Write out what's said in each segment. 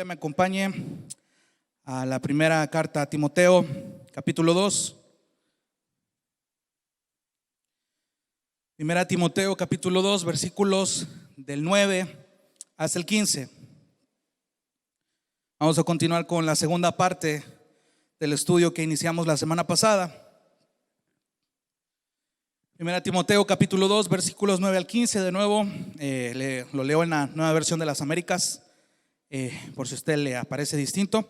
Biblia me acompañe a la primera carta a Timoteo, capítulo 2. Primera Timoteo, capítulo 2, versículos del 9 hasta el 15. Vamos a continuar con la segunda parte del estudio que iniciamos la semana pasada. Primera Timoteo, capítulo 2, versículos 9 al 15. De nuevo, lo leo en la Nueva Versión de las Américas, por si a usted le aparece distinto.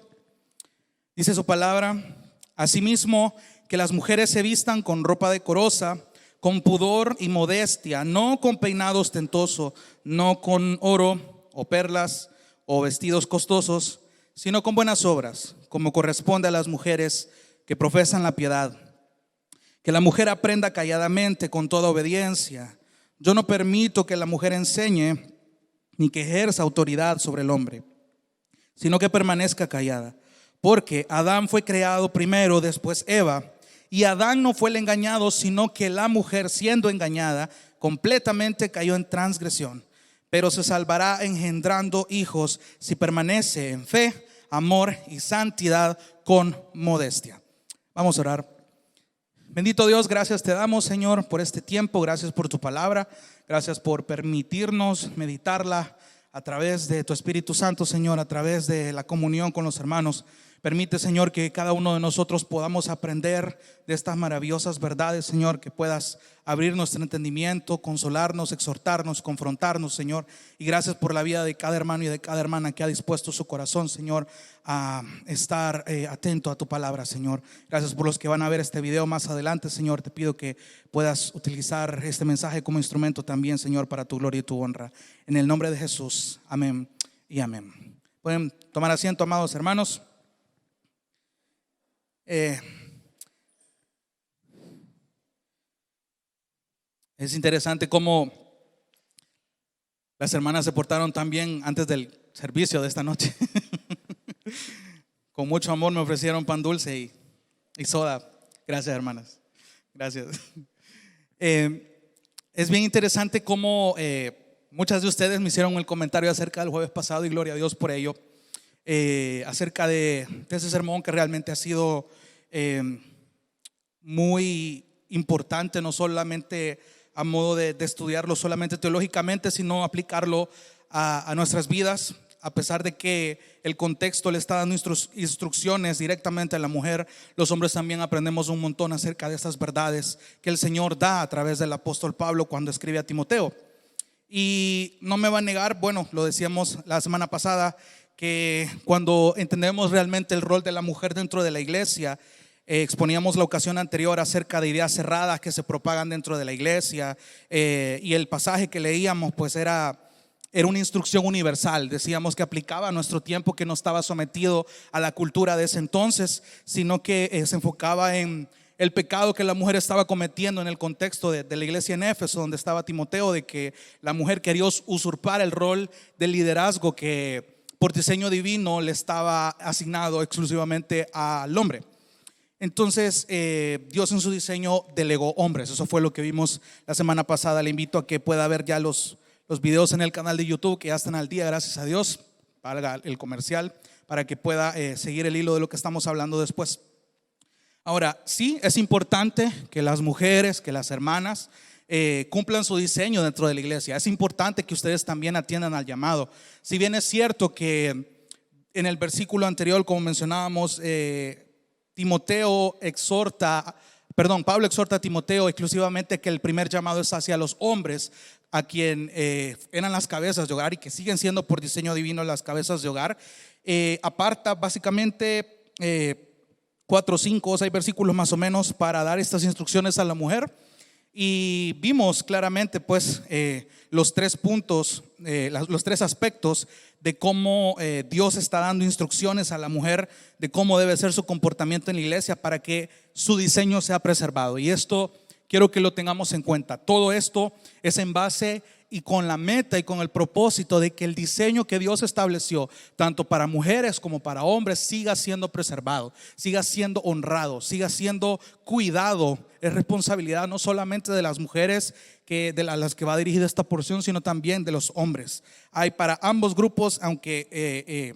Dice su palabra: asimismo, que las mujeres se vistan con ropa decorosa, con pudor y modestia, no con peinado ostentoso, no con oro o perlas o vestidos costosos, sino con buenas obras, como corresponde a las mujeres que profesan la piedad. Que la mujer aprenda calladamente con toda obediencia. Yo no permito que la mujer enseñe ni que ejerza autoridad sobre el hombre, sino que permanezca callada. Porque Adán fue creado primero, después Eva. Y Adán no fue el engañado, sino que la mujer, siendo engañada, completamente cayó en transgresión. Pero se salvará engendrando hijos si permanece en fe, amor y santidad con modestia. Vamos a orar. Bendito Dios, gracias te damos, Señor, por este tiempo. Gracias por tu palabra. Gracias por permitirnos meditarla a través de tu Espíritu Santo, Señor, a través de la comunión con los hermanos. Permite, Señor, que cada uno de nosotros podamos aprender de estas maravillosas verdades, Señor, que puedas abrir nuestro entendimiento, consolarnos, exhortarnos, confrontarnos, Señor. Y gracias por la vida de cada hermano y de cada hermana que ha dispuesto su corazón, Señor, a estar atento a tu palabra, Señor. Gracias por los que van a ver este video más adelante, Señor. Te pido que puedas utilizar este mensaje como instrumento también, Señor, para tu gloria y tu honra. En el nombre de Jesús, amén y amén. Pueden tomar asiento, amados hermanos. Es interesante cómo las hermanas se portaron tan bien antes del servicio de esta noche. Con mucho amor me ofrecieron pan dulce y soda. Gracias, hermanas. Gracias. Es bien interesante cómo muchas de ustedes me hicieron el comentario acerca del jueves pasado, y gloria a Dios por ello. Acerca de ese sermón que realmente ha sido muy importante, no solamente a modo de estudiarlo solamente teológicamente, sino aplicarlo a nuestras vidas. A pesar de que el contexto le está dando instrucciones directamente a la mujer, los hombres también aprendemos un montón acerca de estas verdades que el Señor da a través del apóstol Pablo cuando escribe a Timoteo. Y no me va a negar, bueno, lo decíamos la semana pasada, que cuando entendemos realmente el rol de la mujer dentro de la iglesia, exponíamos la ocasión anterior acerca de ideas cerradas que se propagan dentro de la iglesia, y el pasaje que leíamos pues era una instrucción universal. Decíamos que aplicaba a nuestro tiempo, que no estaba sometido a la cultura de ese entonces, sino que se enfocaba en el pecado que la mujer estaba cometiendo en el contexto de la iglesia en Éfeso, donde estaba Timoteo, de que la mujer quería usurpar el rol de liderazgo que por diseño divino le estaba asignado exclusivamente al hombre. Entonces Dios en su diseño delegó hombres. Eso fue lo que vimos la semana pasada. Le invito a que pueda ver ya los videos en el canal de YouTube, que ya están al día, gracias a Dios, para el comercial, para que pueda seguir el hilo de lo que estamos hablando después. Ahora, sí es importante que las mujeres, que las hermanas cumplan su diseño dentro de la iglesia. Es importante que ustedes también atiendan al llamado. Si bien es cierto que en el versículo anterior, como mencionábamos, Pablo exhorta a Timoteo exclusivamente que el primer llamado es hacia los hombres, a quien eran las cabezas de hogar y que siguen siendo por diseño divino las cabezas de hogar. Aparta básicamente 4, 5 o 6 versículos más o menos para dar estas instrucciones a la mujer. Y vimos claramente pues los 3 puntos, los 3 aspectos de cómo Dios está dando instrucciones a la mujer de cómo debe ser su comportamiento en la iglesia para que su diseño sea preservado. Y esto quiero que lo tengamos en cuenta. Todo esto es en base y con la meta y con el propósito de que el diseño que Dios estableció tanto para mujeres como para hombres siga siendo preservado, siga siendo honrado, siga siendo cuidado. Es responsabilidad no solamente de las mujeres de las que va dirigida esta porción, sino también de los hombres. Hay para ambos grupos, aunque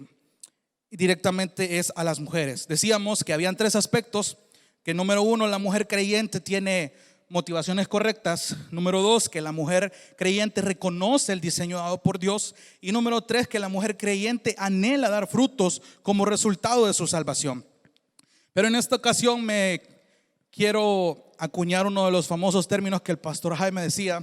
directamente es a las mujeres. Decíamos que habían tres aspectos: que número uno, la mujer creyente tiene motivaciones correctas; número dos, que la mujer creyente reconoce el diseño dado por Dios; y número tres, que la mujer creyente anhela dar frutos como resultado de su salvación. Pero en esta ocasión me quiero acuñar uno de los famosos términos que el pastor Jaime decía.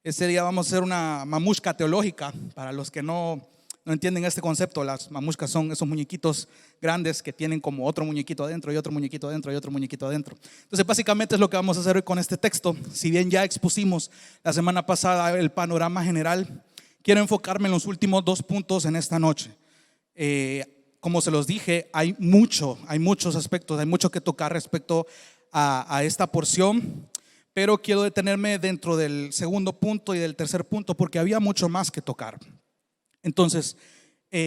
Ese día vamos a hacer una mamushka teológica. Para los que no entienden este concepto, las mamushkas son esos muñequitos grandes que tienen como otro muñequito adentro y otro muñequito adentro y otro muñequito adentro. Entonces básicamente es lo que vamos a hacer hoy con este texto. Si bien ya expusimos la semana pasada el panorama general, quiero enfocarme en los últimos 2 puntos en esta noche. Como se los dije, hay muchos aspectos, hay mucho que tocar respecto a esta porción, pero quiero detenerme dentro del segundo punto y del tercer punto porque había mucho más que tocar. Entonces,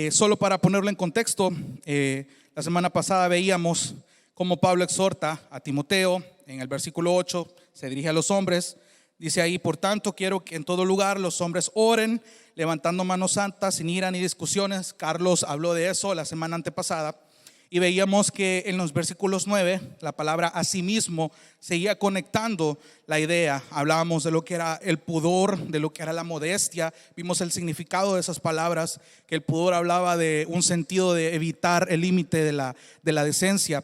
solo para ponerlo en contexto, la semana pasada veíamos cómo Pablo exhorta a Timoteo. En el versículo 8 se dirige a los hombres. Dice ahí: por tanto, quiero que en todo lugar los hombres oren, levantando manos santas, sin ira ni discusiones. Carlos habló de eso la semana antepasada. Y veíamos que en los versículos 9 la palabra asimismo seguía conectando la idea. Hablábamos de lo que era el pudor, de lo que era la modestia. Vimos el significado de esas palabras, que el pudor hablaba de un sentido de evitar el límite de la decencia.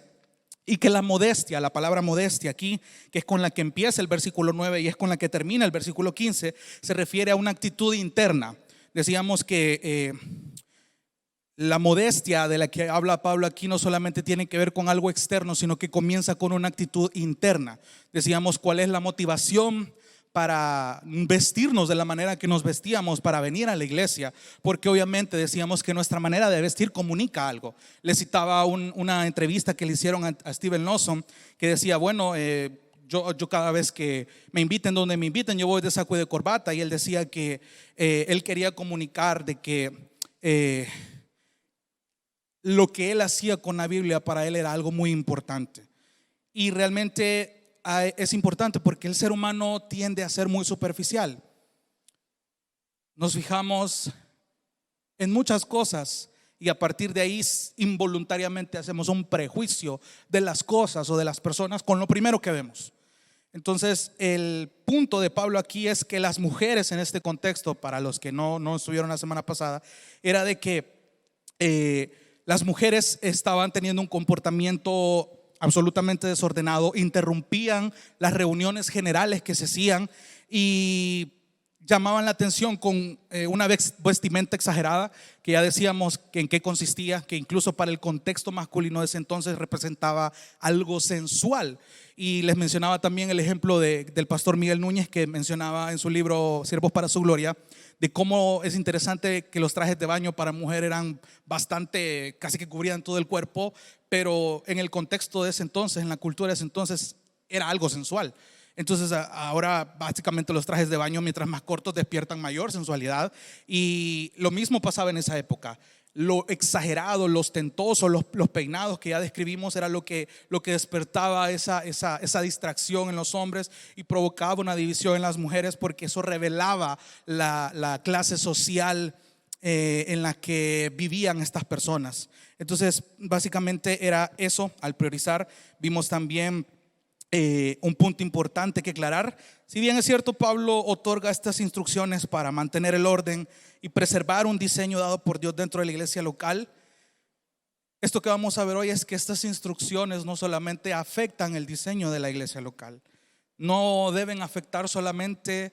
Y que la modestia, la palabra modestia aquí, que es con la que empieza el versículo 9 y es con la que termina el versículo 15, se refiere a una actitud interna. Decíamos que la modestia de la que habla Pablo aquí no solamente tiene que ver con algo externo, sino que comienza con una actitud interna. Decíamos cuál es la motivación para vestirnos de la manera que nos vestíamos para venir a la iglesia, porque obviamente decíamos que nuestra manera de vestir comunica algo. Le citaba una entrevista que le hicieron a Steven Lawson, que decía: bueno, yo cada vez que me inviten, donde me inviten, yo voy de saco y de corbata. Y él decía que él quería comunicar de que lo que él hacía con la Biblia para él era algo muy importante. Y realmente es importante porque el ser humano tiende a ser muy superficial. Nos fijamos en muchas cosas y a partir de ahí involuntariamente hacemos un prejuicio de las cosas o de las personas con lo primero que vemos. Entonces el punto de Pablo aquí es que las mujeres en este contexto, para los que no estuvieron la semana pasada, era de que las mujeres estaban teniendo un comportamiento absolutamente desordenado, interrumpían las reuniones generales que se hacían y llamaban la atención con una vestimenta exagerada, que ya decíamos que en qué consistía, que incluso para el contexto masculino de ese entonces representaba algo sensual. Y les mencionaba también el ejemplo del pastor Miguel Núñez, que mencionaba en su libro Siervos para su Gloria, de cómo es interesante que los trajes de baño para mujer eran bastante, casi que cubrían todo el cuerpo, pero en el contexto de ese entonces, en la cultura de ese entonces, era algo sensual. Entonces ahora básicamente los trajes de baño, mientras más cortos, despiertan mayor sensualidad. Y lo mismo pasaba en esa época. Lo exagerado, lo ostentoso, los peinados que ya describimos era lo que despertaba esa distracción en los hombres y provocaba una división en las mujeres, porque eso revelaba la clase social en la que vivían estas personas. Entonces básicamente era eso. Al priorizar, vimos también un punto importante que aclarar. Si bien es cierto, Pablo otorga estas instrucciones para mantener el orden y preservar un diseño dado por Dios dentro de la iglesia local, esto que vamos a ver hoy es que estas instrucciones no solamente afectan el diseño de la iglesia local, no deben afectar solamente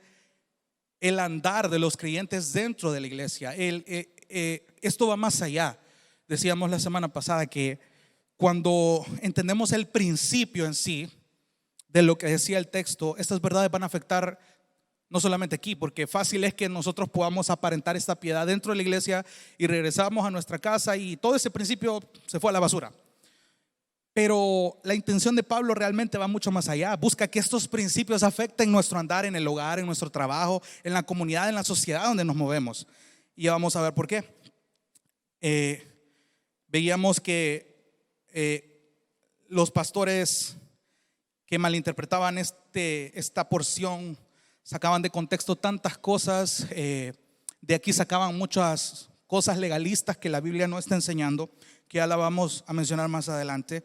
el andar de los creyentes dentro de la iglesia. Esto va más allá. Decíamos la semana pasada que cuando entendemos el principio en sí de lo que decía el texto, estas verdades van a afectar no solamente aquí, porque fácil es que nosotros podamos aparentar esta piedad dentro de la iglesia y regresamos a nuestra casa y todo ese principio se fue a la basura. Pero la intención de Pablo realmente va mucho más allá. Busca que estos principios afecten nuestro andar en el hogar, en nuestro trabajo, en la comunidad, en la sociedad donde nos movemos. Y ya vamos a ver por qué. Veíamos que los pastores que malinterpretaban esta porción sacaban de contexto tantas cosas. De aquí sacaban muchas cosas legalistas que la Biblia no está enseñando, que ya la vamos a mencionar más adelante.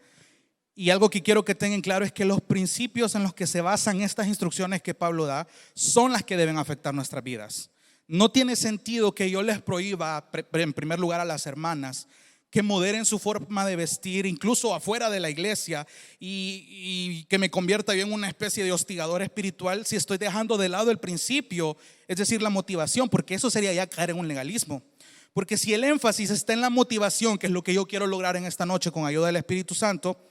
Y algo que quiero que tengan claro es que los principios en los que se basan estas instrucciones que Pablo da son las que deben afectar nuestras vidas. No tiene sentido que yo les prohíba, en primer lugar, a las hermanas que moderen su forma de vestir, incluso afuera de la iglesia, y que me convierta yo en una especie de hostigador espiritual si estoy dejando de lado el principio, es decir, la motivación, porque eso sería ya caer en un legalismo. Porque si el énfasis está en la motivación, que es lo que yo quiero lograr en esta noche con ayuda del Espíritu Santo,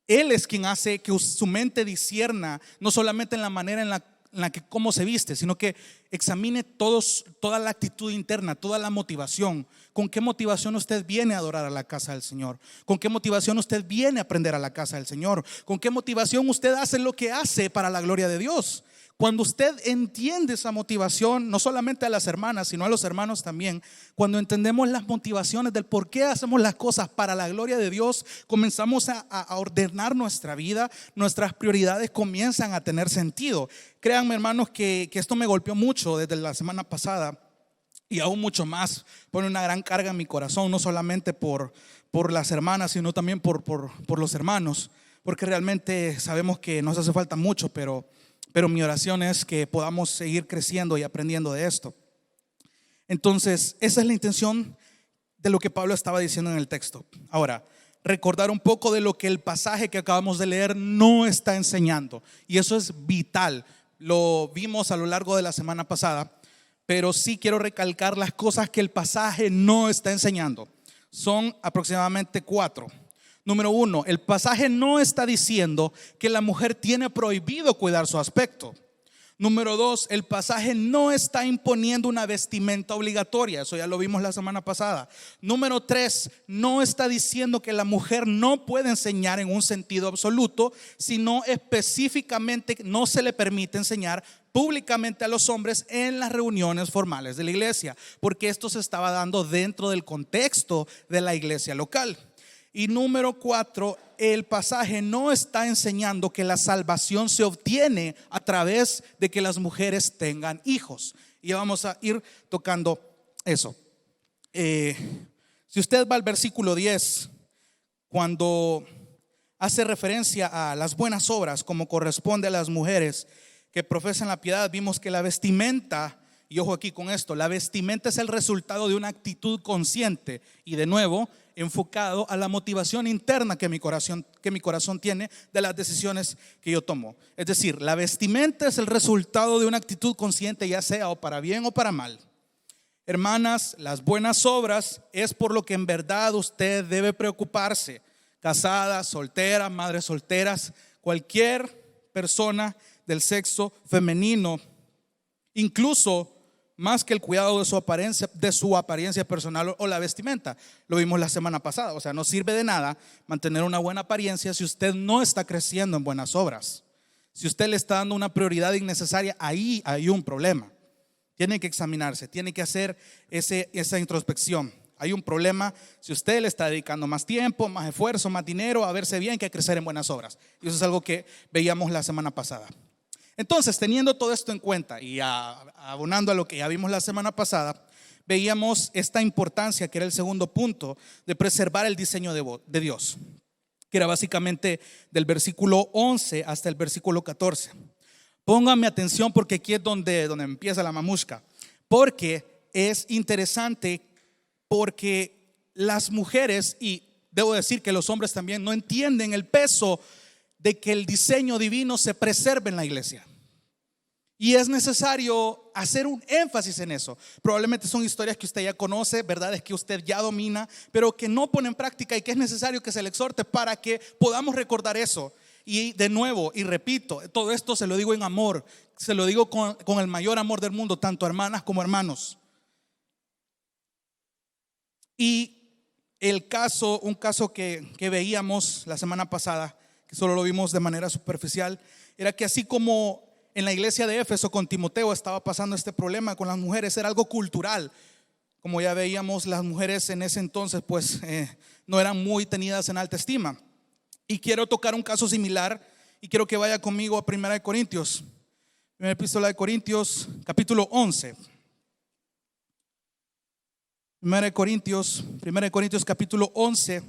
Él es quien hace que su mente discierna, no solamente en la manera en la que cómo se viste, sino que examine toda la actitud interna, toda la motivación. ¿Con qué motivación usted viene a adorar a la casa del Señor? ¿Con qué motivación usted viene a aprender a la casa del Señor? ¿Con qué motivación usted hace lo que hace para la gloria de Dios? Cuando usted entiende esa motivación, no solamente a las hermanas, sino a los hermanos también, cuando entendemos las motivaciones del por qué hacemos las cosas para la gloria de Dios, comenzamos a ordenar nuestra vida, nuestras prioridades comienzan a tener sentido. Créanme, hermanos, que esto me golpeó mucho desde la semana pasada y aún mucho más. Pone una gran carga en mi corazón, no solamente por las hermanas, sino también por los hermanos, porque realmente sabemos que nos hace falta mucho, pero mi oración es que podamos seguir creciendo y aprendiendo de esto. Entonces, esa es la intención de lo que Pablo estaba diciendo en el texto. Ahora, recordar un poco de lo que el pasaje que acabamos de leer no está enseñando. Y eso es vital. Lo vimos a lo largo de la semana pasada, pero sí quiero recalcar las cosas que el pasaje no está enseñando. Son aproximadamente 4. Número 1, el pasaje no está diciendo que la mujer tiene prohibido cuidar su aspecto. Número 2, el pasaje no está imponiendo una vestimenta obligatoria. Eso ya lo vimos la semana pasada. Número 3, no está diciendo que la mujer no puede enseñar en un sentido absoluto, sino específicamente no se le permite enseñar públicamente a los hombres en las reuniones formales de la iglesia, porque esto se estaba dando dentro del contexto de la iglesia local. Y número 4, el pasaje no está enseñando que la salvación se obtiene a través de que las mujeres tengan hijos. Y vamos a ir tocando eso. Si usted va al versículo 10, cuando hace referencia a las buenas obras como corresponde a las mujeres que profesan la piedad, vimos que la vestimenta, y ojo aquí con esto, la vestimenta es el resultado de una actitud consciente y de nuevo enfocado a la motivación interna que mi corazón tiene de las decisiones que yo tomo. Es decir, la vestimenta es el resultado de una actitud consciente, ya sea o para bien o para mal. Hermanas, las buenas obras es por lo que en verdad usted debe preocuparse. Casadas, solteras, madres solteras, cualquier persona del sexo femenino, incluso más que el cuidado de su apariencia personal o la vestimenta. Lo vimos la semana pasada. O sea, no sirve de nada mantener una buena apariencia si usted no está creciendo en buenas obras. Si usted le está dando una prioridad innecesaria, ahí hay un problema. Tiene que examinarse, tiene que hacer esa introspección. Hay un problema si usted le está dedicando más tiempo, más esfuerzo, más dinero a verse bien que a crecer en buenas obras. Y eso es algo que veíamos la semana pasada. Entonces, teniendo todo esto en cuenta y abonando a lo que ya vimos la semana pasada, veíamos esta importancia, que era el segundo punto, de preservar el diseño de Dios, que era básicamente del versículo 11 hasta el versículo 14. Pónganme atención porque aquí es donde empieza la mamusca, porque es interesante, porque las mujeres, y debo decir que los hombres también, no entienden el peso de que el diseño divino se preserve en la iglesia. Y es necesario hacer un énfasis en eso. Probablemente son historias que usted ya conoce, verdades que usted ya domina, pero que no pone en práctica y que es necesario que se le exhorte para que podamos recordar eso. Y de nuevo, y repito, todo esto se lo digo en amor, se lo digo con el mayor amor del mundo, tanto hermanas como hermanos. Y un caso que veíamos la semana pasada, solo lo vimos de manera superficial, era que así como en la iglesia de Éfeso con Timoteo estaba pasando este problema con las mujeres, era algo cultural. Como ya veíamos, las mujeres en ese entonces pues no eran muy tenidas en alta estima. Y quiero tocar un caso similar y quiero que vaya conmigo a 1 Corintios, primera epístola de Corintios, capítulo 11. Primera de Corintios capítulo 11,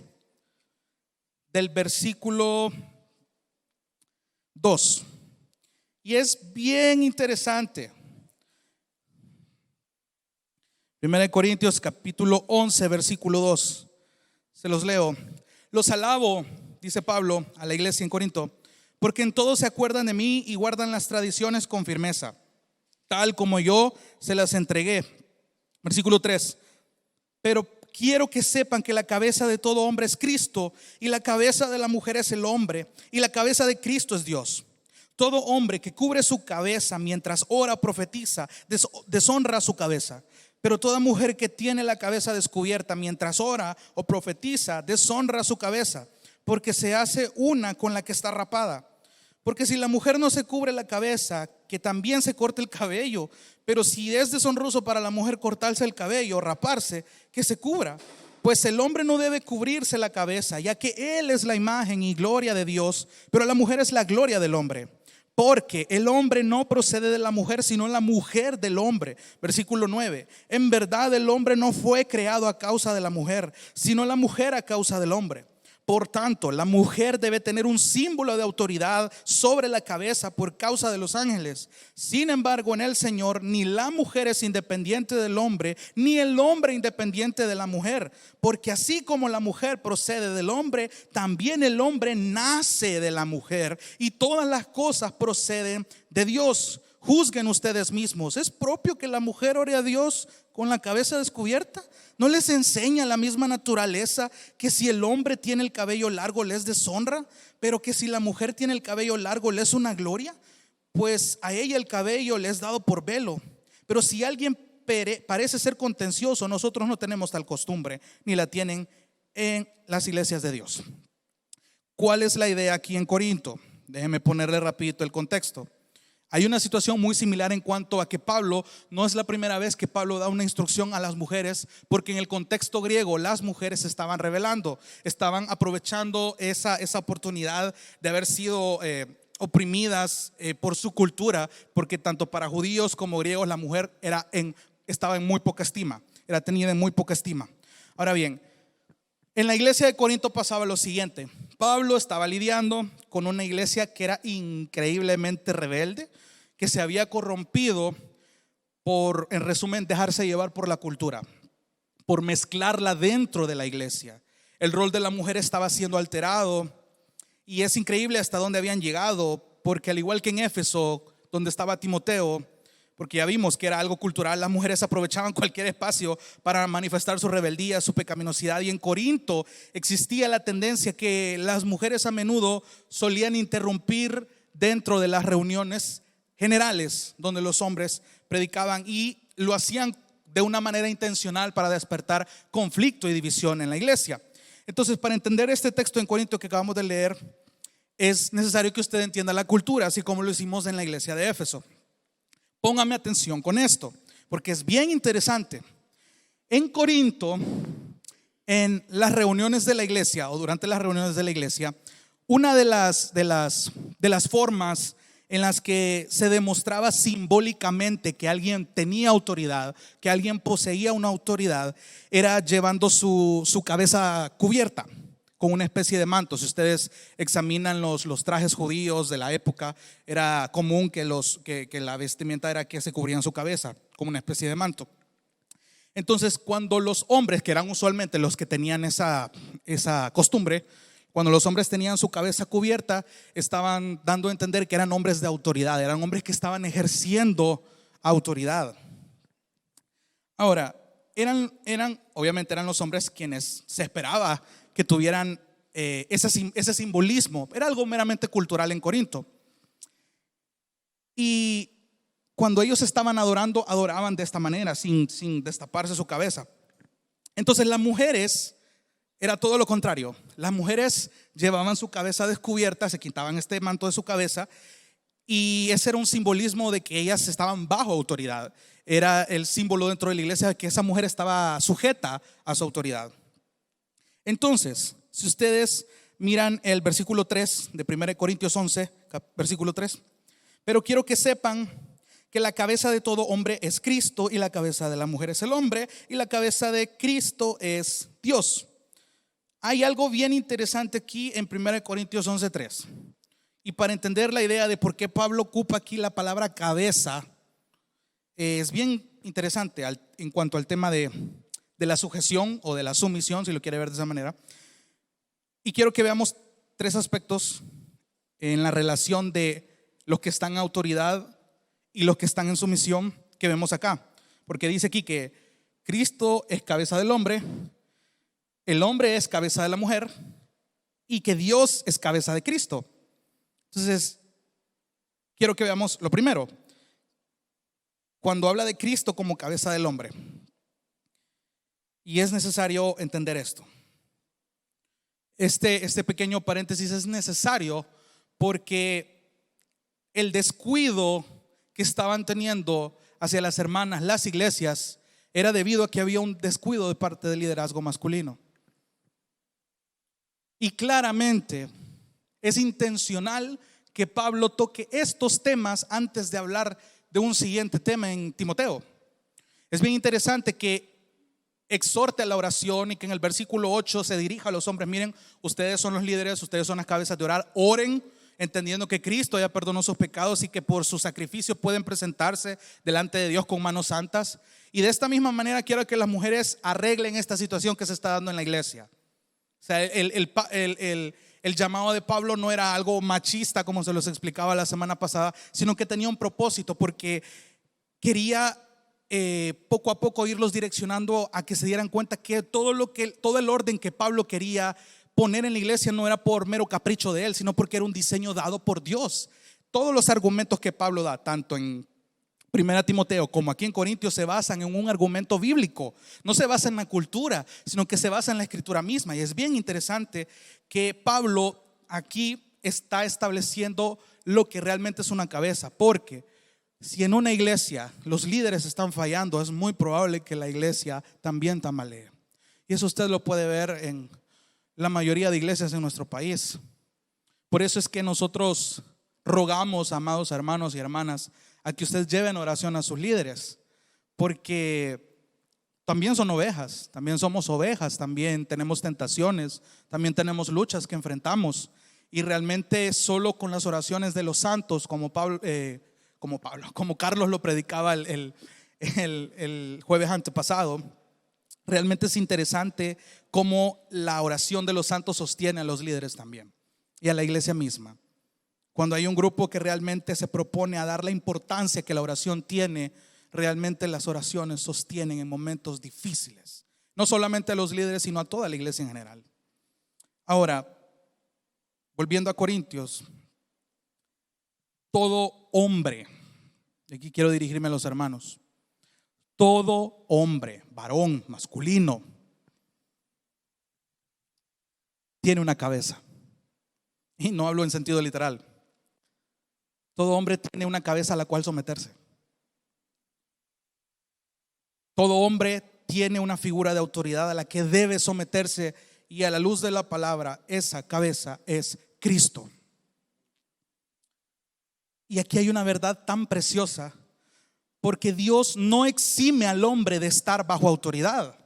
del versículo 2. Y es bien interesante. Primera de Corintios capítulo 11, versículo 2. Se los leo. Los alabo, dice Pablo a la iglesia en Corinto, porque en todo se acuerdan de mí y guardan las tradiciones con firmeza, tal como yo se las entregué. Versículo 3. Pero quiero que sepan que la cabeza de todo hombre es Cristo, y la cabeza de la mujer es el hombre, y la cabeza de Cristo es Dios. Todo hombre que cubre su cabeza mientras ora o profetiza, deshonra su cabeza. Pero toda mujer que tiene la cabeza descubierta mientras ora o profetiza, deshonra su cabeza, porque se hace una con la que está rapada. Porque si la mujer no se cubre la cabeza, que también se corte el cabello. Pero si es deshonroso para la mujer cortarse el cabello o raparse, que se cubra. Pues el hombre no debe cubrirse la cabeza, ya que él es la imagen y gloria de Dios, pero la mujer es la gloria del hombre. Porque el hombre no procede de la mujer, sino la mujer del hombre. Versículo 9. En verdad el hombre no fue creado a causa de la mujer, sino la mujer a causa del hombre. Por tanto, la mujer debe tener un símbolo de autoridad sobre la cabeza por causa de los ángeles. Sin embargo, en el Señor ni la mujer es independiente del hombre, ni el hombre independiente de la mujer. Porque así como la mujer procede del hombre, también el hombre nace de la mujer. Y todas las cosas proceden de Dios. Juzguen ustedes mismos. ¿Es propio que la mujer ore a Dios con la cabeza descubierta? ¿No les enseña la misma naturaleza que si el hombre tiene el cabello largo les deshonra, pero que si la mujer tiene el cabello largo le es una gloria? Pues a ella el cabello le es dado por velo. Pero si alguien parece ser contencioso, nosotros no tenemos tal costumbre, ni la tienen en las iglesias de Dios. ¿Cuál es la idea aquí en Corinto? Déjenme ponerle rapidito el contexto. Hay una situación muy similar en cuanto a que Pablo, no es la primera vez que Pablo da una instrucción a las mujeres, porque en el contexto griego las mujeres se estaban rebelando, estaban aprovechando esa oportunidad de haber sido oprimidas por su cultura, porque tanto para judíos como griegos la mujer estaba en muy poca estima, era tenida en muy poca estima. Ahora bien, en la iglesia de Corinto pasaba lo siguiente. Pablo estaba lidiando con una iglesia que era increíblemente rebelde, que se había corrompido por, en resumen, dejarse llevar por la cultura, por mezclarla dentro de la iglesia. El rol de la mujer estaba siendo alterado, y es increíble hasta dónde habían llegado, porque al igual que en Éfeso, donde estaba Timoteo, porque ya vimos que era algo cultural, las mujeres aprovechaban cualquier espacio para manifestar su rebeldía, su pecaminosidad. Y en Corinto existía la tendencia que las mujeres a menudo solían interrumpir dentro de las reuniones generales donde los hombres predicaban, y lo hacían de una manera intencional para despertar conflicto y división en la iglesia. Entonces, para entender este texto en Corinto que acabamos de leer, es necesario que usted entienda la cultura, así como lo hicimos en la iglesia de Éfeso. Póngame atención con esto, porque es bien interesante. En Corinto, en las reuniones de la iglesia o durante las reuniones de la iglesia, una de las formas en las que se demostraba simbólicamente que alguien tenía autoridad, que alguien poseía una autoridad, era llevando su cabeza cubierta con una especie de manto. Si ustedes examinan los trajes judíos de la época, era común que la vestimenta era que se cubrían su cabeza como una especie de manto. Entonces, cuando los hombres, que eran usualmente los que tenían esa costumbre, cuando los hombres tenían su cabeza cubierta, estaban dando a entender que eran hombres de autoridad, eran hombres que estaban ejerciendo autoridad. Ahora, obviamente eran los hombres quienes se esperaba que tuvieran ese simbolismo. Era algo meramente cultural en Corinto. Y cuando ellos estaban adorando, adoraban de esta manera, sin destaparse su cabeza. Entonces las mujeres, era todo lo contrario. Las mujeres llevaban su cabeza descubierta, se quitaban este manto de su cabeza, y ese era un simbolismo de que ellas estaban bajo autoridad. Era el símbolo dentro de la iglesia de que esa mujer estaba sujeta a su autoridad. Entonces, si ustedes miran el versículo 3 de 1 Corintios 11, versículo 3, pero quiero que sepan que la cabeza de todo hombre es Cristo y la cabeza de la mujer es el hombre y la cabeza de Cristo es Dios. Hay algo bien interesante aquí en 1 Corintios 11:3. Y para entender la idea de por qué Pablo ocupa aquí la palabra cabeza, es bien interesante en cuanto al tema de la sujeción o de la sumisión, si lo quiere ver de esa manera. Y quiero que veamos 3 aspectos en la relación de los que están en autoridad y los que están en sumisión que vemos acá. Porque dice aquí que Cristo es cabeza del hombre, el hombre es cabeza de la mujer y que Dios es cabeza de Cristo. Entonces, quiero que veamos lo primero. Cuando habla de Cristo como cabeza del hombre, y es necesario entender esto. Este pequeño paréntesis es necesario porque el descuido que estaban teniendo hacia las hermanas, las iglesias, era debido a que había un descuido de parte del liderazgo masculino. Y claramente es intencional que Pablo toque estos temas antes de hablar de un siguiente tema en Timoteo. Es bien interesante que exhorte a la oración y que en el versículo 8 se dirija a los hombres: miren, ustedes son los líderes, ustedes son las cabezas de orar, oren entendiendo que Cristo ya perdonó sus pecados y que por su sacrificio pueden presentarse delante de Dios con manos santas. Y de esta misma manera quiero que las mujeres arreglen esta situación que se está dando en la iglesia. O sea, el llamado de Pablo no era algo machista como se los explicaba la semana pasada, sino que tenía un propósito, porque quería poco a poco irlos direccionando a que se dieran cuenta que todo el orden que Pablo quería poner en la iglesia no era por mero capricho de él, sino porque era un diseño dado por Dios. Todos los argumentos que Pablo da, tanto en 1 Timoteo como aquí en Corintios, se basan en un argumento bíblico. No se basa en la cultura, sino que se basa en la escritura misma. Y es bien interesante que Pablo aquí está estableciendo lo que realmente es una cabeza, porque si en una iglesia los líderes están fallando, es muy probable que la iglesia también tambalee. Y eso usted lo puede ver en la mayoría de iglesias en nuestro país. Por eso es que nosotros rogamos, amados hermanos y hermanas, a que ustedes lleven oración a sus líderes, porque también son ovejas, también somos ovejas, también tenemos tentaciones, también tenemos luchas que enfrentamos. Y realmente solo con las oraciones de los santos, como Carlos lo predicaba el jueves antepasado, realmente es interesante cómo la oración de los santos sostiene a los líderes también y a la iglesia misma. Cuando hay un grupo que realmente se propone a dar la importancia que la oración tiene, realmente las oraciones sostienen en momentos difíciles, no solamente a los líderes, sino a toda la iglesia en general. Ahora, volviendo a Corintios, todo hombre, aquí quiero dirigirme a los hermanos, todo hombre, varón, masculino, tiene una cabeza. Y no hablo en sentido literal. Todo hombre tiene una cabeza a la cual someterse. Todo hombre tiene una figura de autoridad a la que debe someterse, y a la luz de la palabra, esa cabeza es Cristo. Y aquí hay una verdad tan preciosa, porque Dios no exime al hombre de estar bajo autoridad.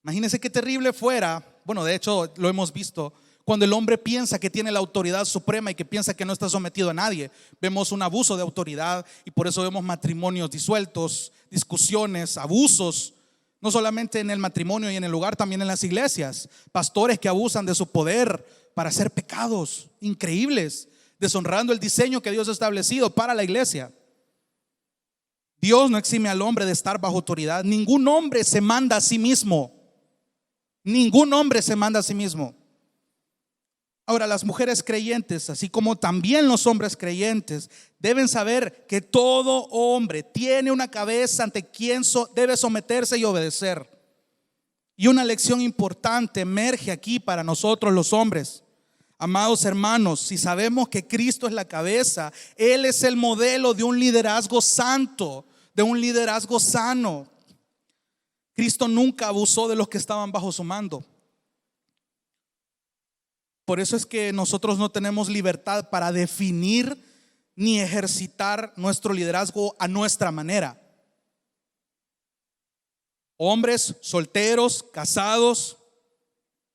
Imagínense qué terrible fuera, bueno, de hecho lo hemos visto, cuando el hombre piensa que tiene la autoridad suprema y que piensa que no está sometido a nadie. Vemos un abuso de autoridad y por eso vemos matrimonios disueltos, discusiones, abusos, no solamente en el matrimonio y en el hogar, también en las iglesias. Pastores que abusan de su poder para hacer pecados increíbles, deshonrando el diseño que Dios ha establecido para la iglesia. Dios no exime al hombre de estar bajo autoridad. Ningún hombre se manda a sí mismo. Ningún hombre se manda a sí mismo. Ahora, las mujeres creyentes, así como también los hombres creyentes, deben saber que todo hombre tiene una cabeza ante quien debe someterse y obedecer. Y una lección importante emerge aquí para nosotros los hombres. Amados hermanos, si sabemos que Cristo es la cabeza, Él es el modelo de un liderazgo santo, de un liderazgo sano. Cristo nunca abusó de los que estaban bajo su mando. Por eso es que nosotros no tenemos libertad para definir ni ejercitar nuestro liderazgo a nuestra manera. Hombres solteros, casados,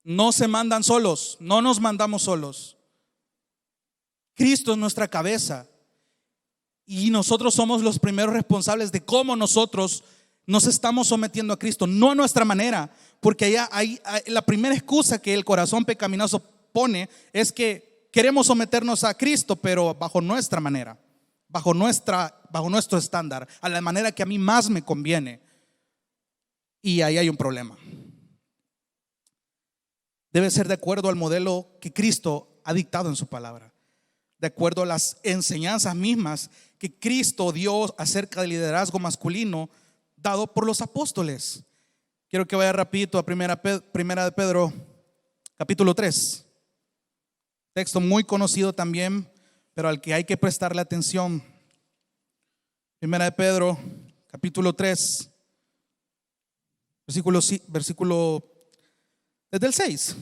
no se mandan solos, no nos mandamos solos. Cristo es nuestra cabeza y nosotros somos los primeros responsables de cómo nosotros nos estamos sometiendo a Cristo, no a nuestra manera, porque allá hay la primera excusa que el corazón pecaminoso pone es que queremos someternos a Cristo, pero bajo nuestra manera, bajo nuestro estándar, a la manera que a mí más me conviene. Y ahí hay un problema. Debe ser de acuerdo al modelo que Cristo ha dictado en su palabra, de acuerdo a las enseñanzas mismas que Cristo dio acerca del liderazgo masculino dado por los apóstoles. Quiero que vaya rapidito a primera de Pedro, capítulo 3. Texto muy conocido también, pero al que hay que prestarle atención. Primera de Pedro, capítulo 3, versículo desde el 6.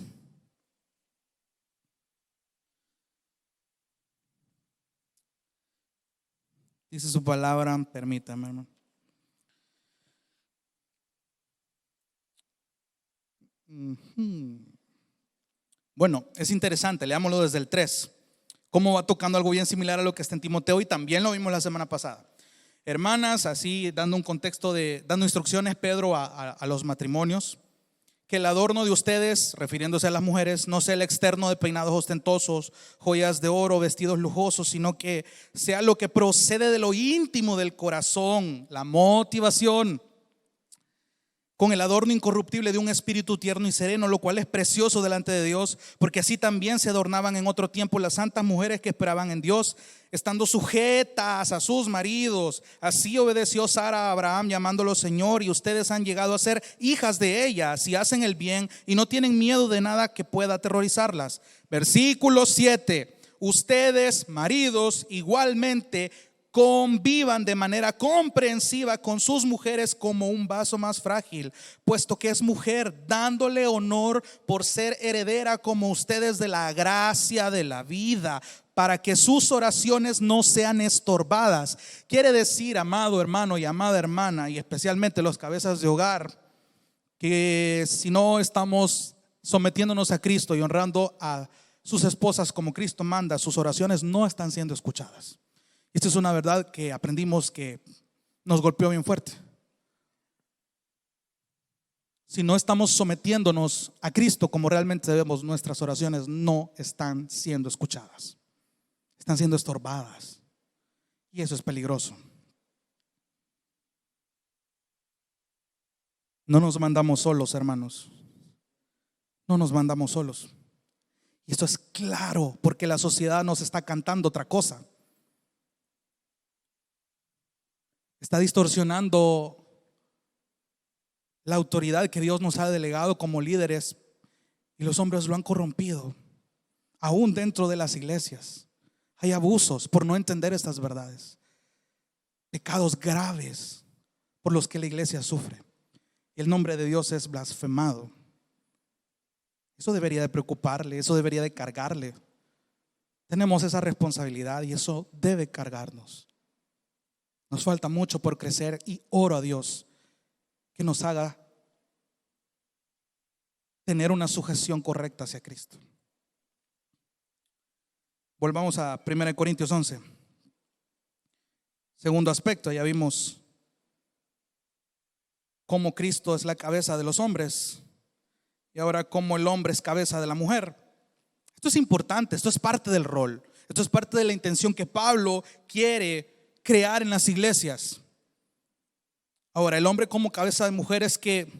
Dice su palabra, permítame, hermano. Bueno, es interesante, leámoslo desde el 3. Cómo va tocando algo bien similar a lo que está en Timoteo y también lo vimos la semana pasada. Hermanas, así dando un contexto dando instrucciones Pedro a los matrimonios, que el adorno de ustedes, refiriéndose a las mujeres, no sea el externo de peinados ostentosos, joyas de oro, vestidos lujosos, sino que sea lo que procede de lo íntimo del corazón, la motivación, con el adorno incorruptible de un espíritu tierno y sereno, lo cual es precioso delante de Dios, porque así también se adornaban en otro tiempo las santas mujeres que esperaban en Dios, estando sujetas a sus maridos. Así obedeció Sara a Abraham, llamándolo Señor, y ustedes han llegado a ser hijas de ella, si hacen el bien y no tienen miedo de nada que pueda aterrorizarlas. Versículo 7. Ustedes, maridos, igualmente convivan de manera comprensiva con sus mujeres como un vaso más frágil, puesto que es mujer, dándole honor por ser heredera como ustedes de la gracia de la vida, para que sus oraciones no sean estorbadas. Quiere decir, amado hermano y amada hermana, y especialmente los cabezas de hogar, que si no estamos sometiéndonos a Cristo y honrando a sus esposas como Cristo manda, sus oraciones no están siendo escuchadas. Esta es una verdad que aprendimos que nos golpeó bien fuerte. Si no estamos sometiéndonos a Cristo como realmente debemos, nuestras oraciones no están siendo escuchadas, están siendo estorbadas, y eso es peligroso. No nos mandamos solos, hermanos. No nos mandamos solos. Y esto es claro porque la sociedad nos está cantando otra cosa. Está distorsionando la autoridad que Dios nos ha delegado como líderes, y los hombres lo han corrompido. Aún dentro de las iglesias hay abusos por no entender estas verdades, pecados graves por los que la iglesia sufre, y el nombre de Dios es blasfemado. Eso debería de preocuparle, eso debería de cargarle. Tenemos esa responsabilidad y eso debe cargarnos. Nos falta mucho por crecer y oro a Dios que nos haga tener una sujeción correcta hacia Cristo. Volvamos a 1 Corintios 11. Segundo aspecto, ya vimos cómo Cristo es la cabeza de los hombres y ahora cómo el hombre es cabeza de la mujer. Esto es importante, esto es parte del rol, esto es parte de la intención que Pablo quiere crear en las iglesias. Ahora, el hombre como cabeza de mujer es que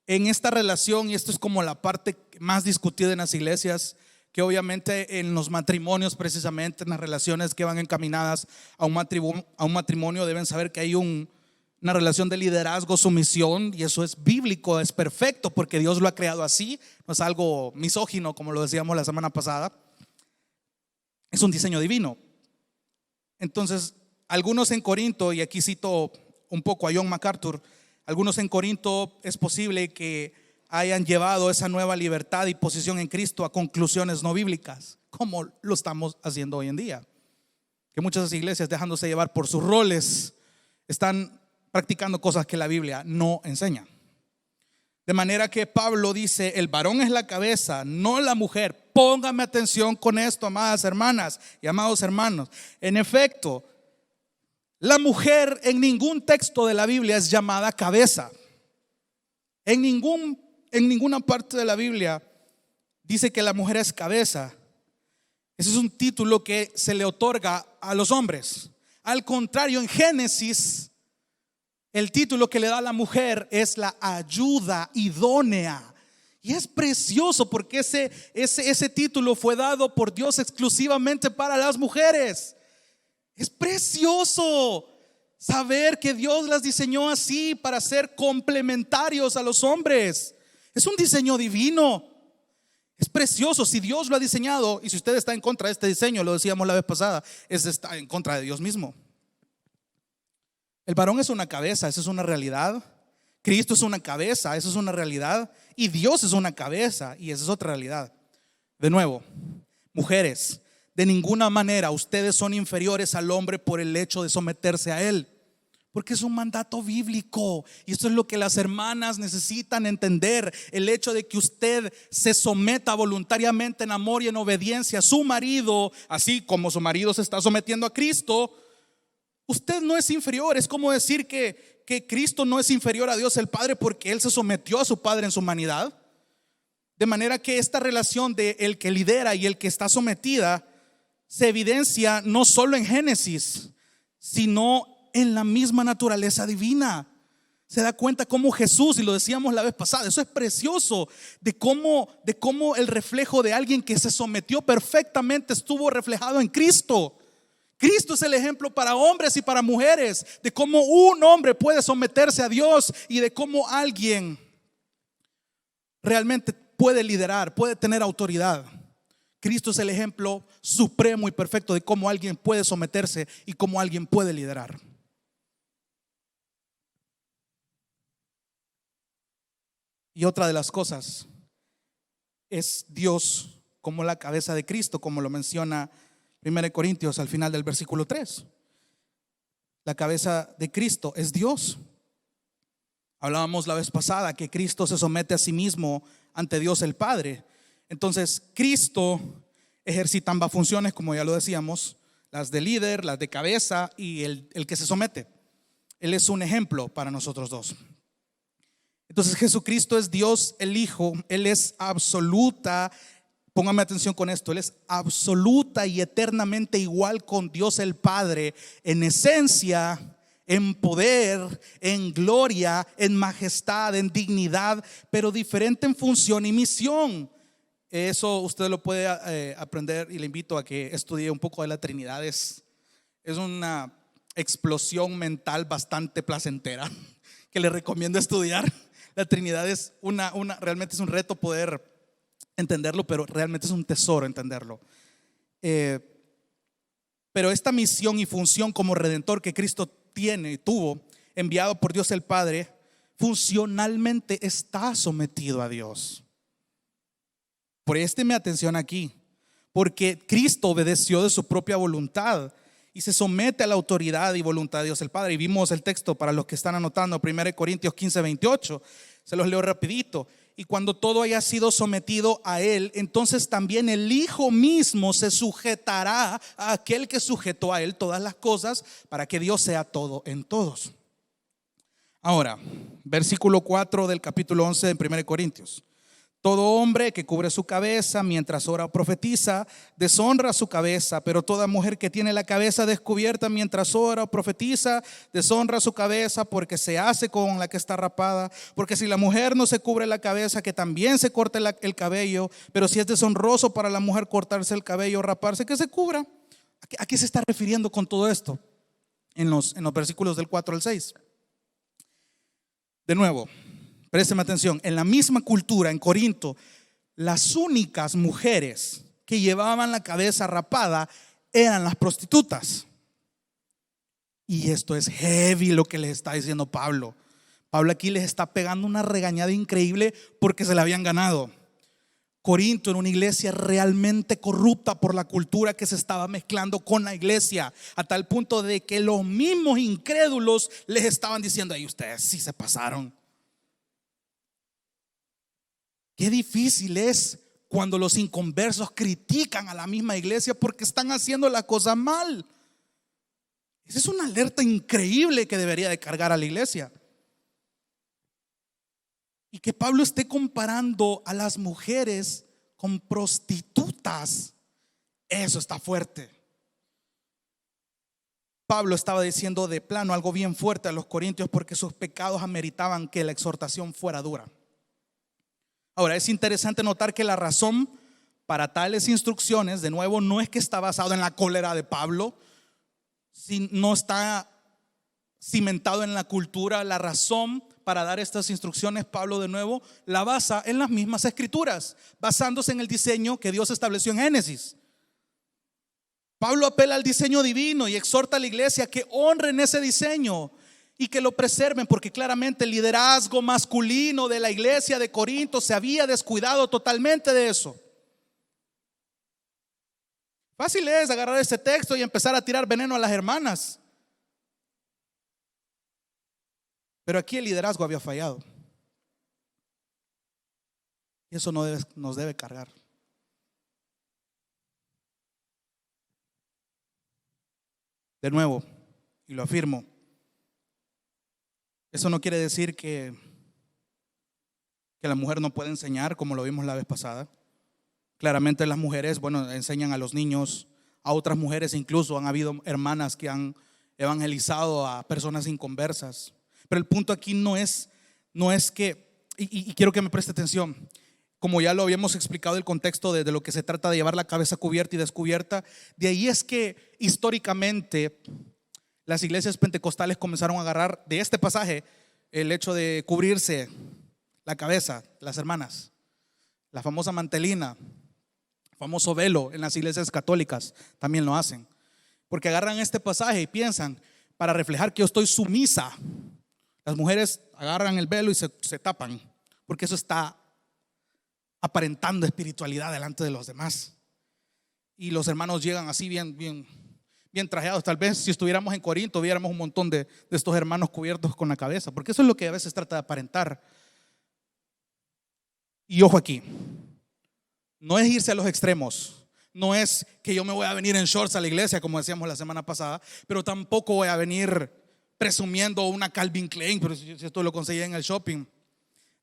en esta relación, y esto es como la parte más discutida en las iglesias, que obviamente en los matrimonios, precisamente en las relaciones que van encaminadas a un matrimonio, deben saber que hay una relación de liderazgo, sumisión, y eso es bíblico, es perfecto porque Dios lo ha creado así, no es algo misógino como lo decíamos la semana pasada, es un diseño divino. Entonces, algunos en Corinto, y aquí cito un poco a John MacArthur, algunos en Corinto es posible que hayan llevado esa nueva libertad y posición en Cristo a conclusiones no bíblicas, como lo estamos haciendo hoy en día. que muchas iglesias, dejándose llevar por sus roles, están practicando cosas que la Biblia no enseña. De manera que Pablo dice: el varón es la cabeza, no la mujer. Póngame atención con esto, amadas hermanas y amados hermanos. En efecto, la mujer en ningún texto de la Biblia es llamada cabeza. En ninguna parte de la Biblia dice que la mujer es cabeza. Ese es un título que se le otorga a los hombres. Al contrario, en Génesis, el título que le da a la mujer es la ayuda idónea. Y es precioso porque ese título fue dado por Dios exclusivamente para las mujeres. Es precioso saber que Dios las diseñó así para ser complementarios a los hombres. Es un diseño divino. Es precioso. Si Dios lo ha diseñado, y si usted está en contra de este diseño, lo decíamos la vez pasada, está en contra de Dios mismo. El varón es una cabeza, esa es una realidad. Cristo es una cabeza, esa es una realidad. Y Dios es una cabeza, y esa es otra realidad. De nuevo, mujeres, de ninguna manera ustedes son inferiores al hombre por el hecho de someterse a él, porque es un mandato bíblico. Y esto es lo que las hermanas necesitan entender: el hecho de que usted se someta voluntariamente en amor y en obediencia a su marido, así como su marido se está sometiendo a Cristo. Usted no es inferior. Es como decir que Cristo no es inferior a Dios el Padre porque Él se sometió a su Padre en su humanidad. De manera que esta relación de el que lidera y el que está sometida se evidencia no solo en Génesis, sino en la misma naturaleza divina. Se da cuenta cómo Jesús, y lo decíamos la vez pasada, eso es precioso, de cómo el reflejo de alguien que se sometió perfectamente estuvo reflejado en Cristo. Cristo es el ejemplo para hombres y para mujeres de cómo un hombre puede someterse a Dios y de cómo alguien realmente puede liderar, puede tener autoridad. Cristo es el ejemplo supremo y perfecto de cómo alguien puede someterse y cómo alguien puede liderar. Y otra de las cosas es Dios como la cabeza de Cristo, como lo menciona 1 Corintios al final del versículo 3. La cabeza de Cristo es Dios. Hablábamos la vez pasada que Cristo se somete a sí mismo ante Dios el Padre. Entonces Cristo ejercita ambas funciones, como ya lo decíamos, las de líder, las de cabeza y el que se somete. Él es un ejemplo para nosotros dos. Entonces Jesucristo es Dios el Hijo. Él es absoluta, póngame atención con esto, Él es absoluta y eternamente igual con Dios el Padre en esencia, en poder, en gloria, en majestad, en dignidad, pero diferente en función y misión. Eso usted lo puede aprender, y le invito a que estudie un poco de la Trinidad. Es una explosión mental bastante placentera que le recomiendo estudiar. La Trinidad es realmente es un reto poder entenderlo, pero realmente es un tesoro entenderlo. Pero esta misión y función como redentor que Cristo tuvo, enviado por Dios el Padre, funcionalmente está sometido a Dios. Présteme atención aquí, porque Cristo obedeció de su propia voluntad y se somete a la autoridad y voluntad de Dios el Padre. Y vimos el texto para los que están anotando, 1 Corintios 15:28. Se los leo rapidito. Y cuando todo haya sido sometido a Él, entonces también el Hijo mismo se sujetará a aquel que sujetó a Él todas las cosas, para que Dios sea todo en todos. Ahora, versículo 4 del capítulo 11 de 1 Corintios. Todo hombre que cubre su cabeza mientras ora o profetiza, deshonra su cabeza, pero toda mujer que tiene la cabeza descubierta mientras ora o profetiza, deshonra su cabeza, porque se hace con la que está rapada. Porque si la mujer no se cubre la cabeza, que también se corte el cabello, pero si es deshonroso para la mujer cortarse el cabello o raparse, que se cubra. ¿A qué se está refiriendo con todo esto? En los versículos del 4 al 6. De nuevo, présteme atención. En la misma cultura, en Corinto, las únicas mujeres que llevaban la cabeza rapada eran las prostitutas. Y esto es heavy lo que les está diciendo Pablo. Pablo aquí les está pegando una regañada increíble porque se la habían ganado. Corinto era una iglesia realmente corrupta por la cultura que se estaba mezclando con la iglesia, a tal punto de que los mismos incrédulos les estaban diciendo: ay, ustedes sí se pasaron. Qué difícil es cuando los inconversos critican a la misma iglesia porque están haciendo la cosa mal. Esa es una alerta increíble que debería de cargar a la iglesia. Y que Pablo esté comparando a las mujeres con prostitutas, eso está fuerte. Pablo estaba diciendo de plano algo bien fuerte a los corintios porque sus pecados ameritaban que la exhortación fuera dura. Ahora, es interesante notar que la razón para tales instrucciones, de nuevo, no es que está basado en la cólera de Pablo, no está cimentado en la cultura. La razón para dar estas instrucciones, Pablo de nuevo la basa en las mismas escrituras, basándose en el diseño que Dios estableció en Génesis. Pablo apela al diseño divino y exhorta a la iglesia que honren ese diseño y que lo preserven, porque claramente el liderazgo masculino de la iglesia de Corinto se había descuidado totalmente de eso. Fácil es agarrar este texto y empezar a tirar veneno a las hermanas, pero aquí el liderazgo había fallado y eso nos debe cargar. De nuevo, y lo afirmo, eso no quiere decir que la mujer no puede enseñar, como lo vimos la vez pasada. Claramente las mujeres, enseñan a los niños, a otras mujeres. Incluso han habido hermanas que han evangelizado a personas inconversas. Pero el punto aquí no es que, y quiero que me preste atención, como ya lo habíamos explicado, el contexto de lo que se trata de llevar la cabeza cubierta y descubierta. De ahí es que históricamente las iglesias pentecostales comenzaron a agarrar de este pasaje el hecho de cubrirse la cabeza. Las hermanas, la famosa mantelina, famoso velo, en las iglesias católicas también lo hacen, porque agarran este pasaje y piensan, para reflejar que yo estoy sumisa, las mujeres agarran el velo y se tapan, porque eso está aparentando espiritualidad delante de los demás. Y los hermanos llegan así bien trajeados. Tal vez si estuviéramos en Corinto viéramos un montón de estos hermanos cubiertos con la cabeza, porque eso es lo que a veces trata de aparentar. Y ojo aquí, no es irse a los extremos. No es que yo me voy a venir en shorts a la iglesia, como decíamos la semana pasada, pero tampoco voy a venir presumiendo una Calvin Klein, pero si esto lo conseguí en el shopping.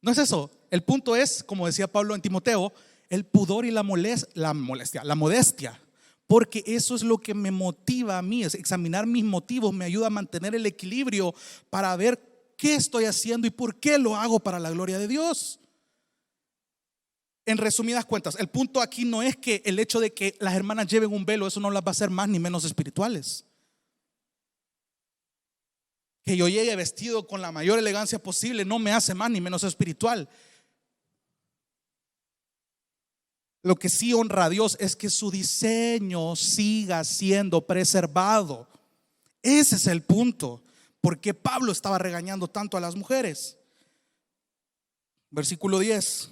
No es eso. El punto es, como decía Pablo en Timoteo, el pudor y la modestia, porque eso es lo que me motiva a mí. Es examinar mis motivos, me ayuda a mantener el equilibrio para ver qué estoy haciendo y por qué lo hago para la gloria de Dios. En resumidas cuentas, el punto aquí no es que el hecho de que las hermanas lleven un velo, eso no las va a hacer más ni menos espirituales. Que yo llegue vestido con la mayor elegancia posible no me hace más ni menos espiritual. Lo que sí honra a Dios es que su diseño siga siendo preservado. Ese es el punto. ¿Por qué Pablo estaba regañando tanto a las mujeres? Versículo 10.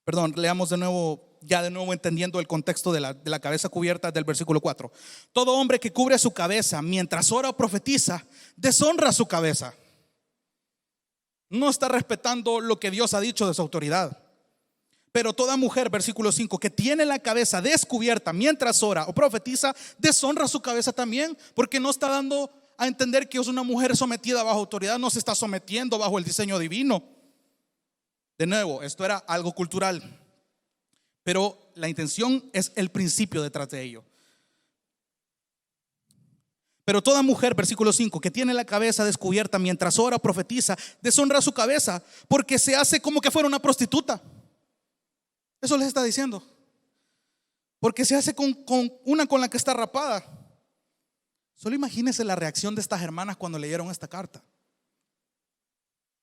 Perdón, leamos de nuevo entendiendo el contexto de la cabeza cubierta del versículo 4. Todo hombre que cubre su cabeza mientras ora o profetiza, deshonra su cabeza. No está respetando lo que Dios ha dicho de su autoridad. Pero toda mujer, versículo 5, que tiene la cabeza descubierta mientras ora o profetiza, deshonra su cabeza también, porque no está dando a entender que es una mujer sometida bajo autoridad, no se está sometiendo bajo el diseño divino. De nuevo, esto era algo cultural, pero la intención es el principio detrás de ello. Pero toda mujer, versículo 5, que tiene la cabeza descubierta mientras ora o profetiza, deshonra su cabeza, porque se hace como que fuera una prostituta. Eso les está diciendo. Porque se hace con la que está rapada. Solo imagínense la reacción de estas hermanas cuando leyeron esta carta.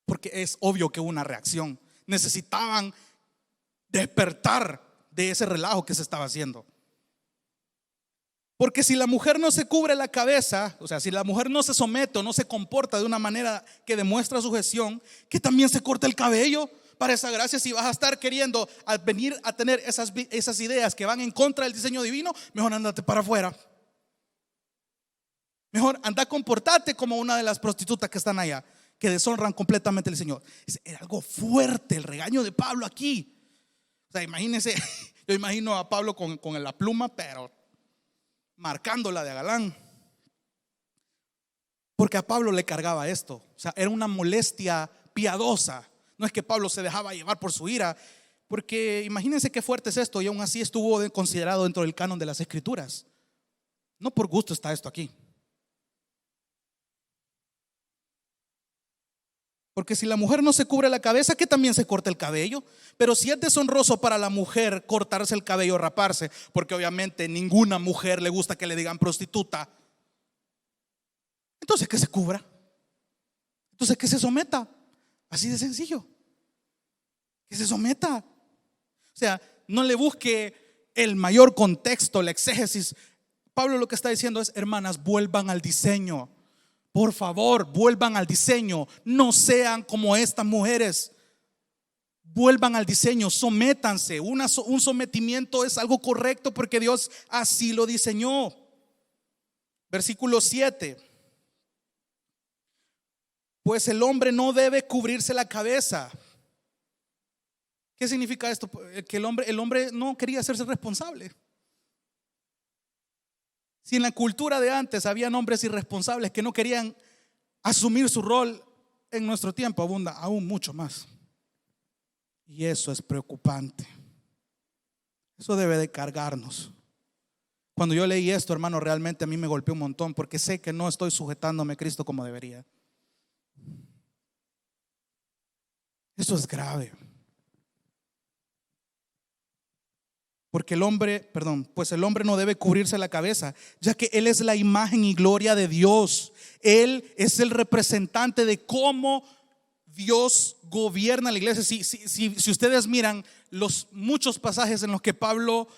Porque es obvio que hubo una reacción. Necesitaban despertar de ese relajo que se estaba haciendo. Porque si la mujer no se cubre la cabeza, o sea, si la mujer no se somete o no se comporta de una manera que demuestra sujeción, que también se corte el cabello para esa gracia. Si vas a estar queriendo venir a tener esas ideas que van en contra del diseño divino, mejor andate para afuera. Mejor anda a comportarte como una de las prostitutas que están allá, que deshonran completamente al Señor. Es algo fuerte el regaño de Pablo aquí. O sea, imagínense, yo imagino a Pablo con la pluma, pero marcándola de galán. Porque a Pablo le cargaba esto. O sea, era una molestia piadosa. No es que Pablo se dejaba llevar por su ira. Porque imagínense qué fuerte es esto. Y aún así estuvo considerado dentro del canon de las Escrituras. No por gusto está esto aquí. Porque si la mujer no se cubre la cabeza, que también se corte el cabello. Pero si es deshonroso para la mujer cortarse el cabello o raparse, porque obviamente ninguna mujer le gusta que le digan prostituta, entonces que se cubra. Entonces que se someta. Así de sencillo. Que se someta. O sea, no le busque el mayor contexto, la exégesis. Pablo lo que está diciendo es: hermanas, vuelvan al diseño. Por favor, vuelvan al diseño. No sean como estas mujeres. Vuelvan al diseño, sométanse. Un sometimiento es algo correcto porque Dios así lo diseñó. Versículo 7. Pues el hombre no debe cubrirse la cabeza. ¿Qué significa esto? Que el hombre no quería hacerse responsable. Si en la cultura de antes habían hombres irresponsables que no querían asumir su rol, en nuestro tiempo abunda aún mucho más. Y eso es preocupante. Eso debe de cargarnos. Cuando yo leí esto, hermano, realmente a mí me golpeó un montón, porque sé que no estoy sujetándome a Cristo como debería. Eso es grave. Porque pues el hombre no debe cubrirse la cabeza, ya que él es la imagen y gloria de Dios. Él es el representante de cómo Dios gobierna la iglesia. Si ustedes miran los muchos pasajes en los que Pablo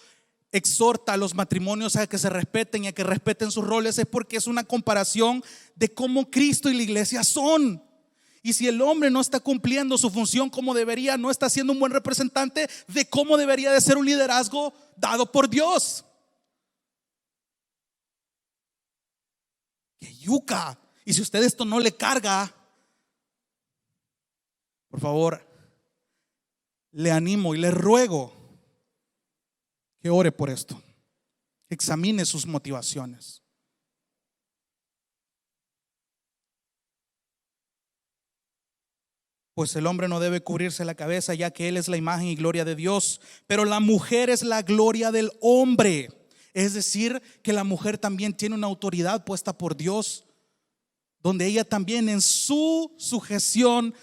exhorta a los matrimonios a que se respeten y a que respeten sus roles, es porque es una comparación de cómo Cristo y la iglesia son. Y si el hombre no está cumpliendo su función como debería, no está siendo un buen representante de cómo debería de ser un liderazgo dado por Dios. ¡Qué yuca! Y si usted esto no le carga, por favor, le animo y le ruego que ore por esto. Examine sus motivaciones. Pues el hombre no debe cubrirse la cabeza, ya que él es la imagen y gloria de Dios, pero la mujer es la gloria del hombre. Es decir, que la mujer también tiene una autoridad puesta por Dios, donde ella también en su sujeción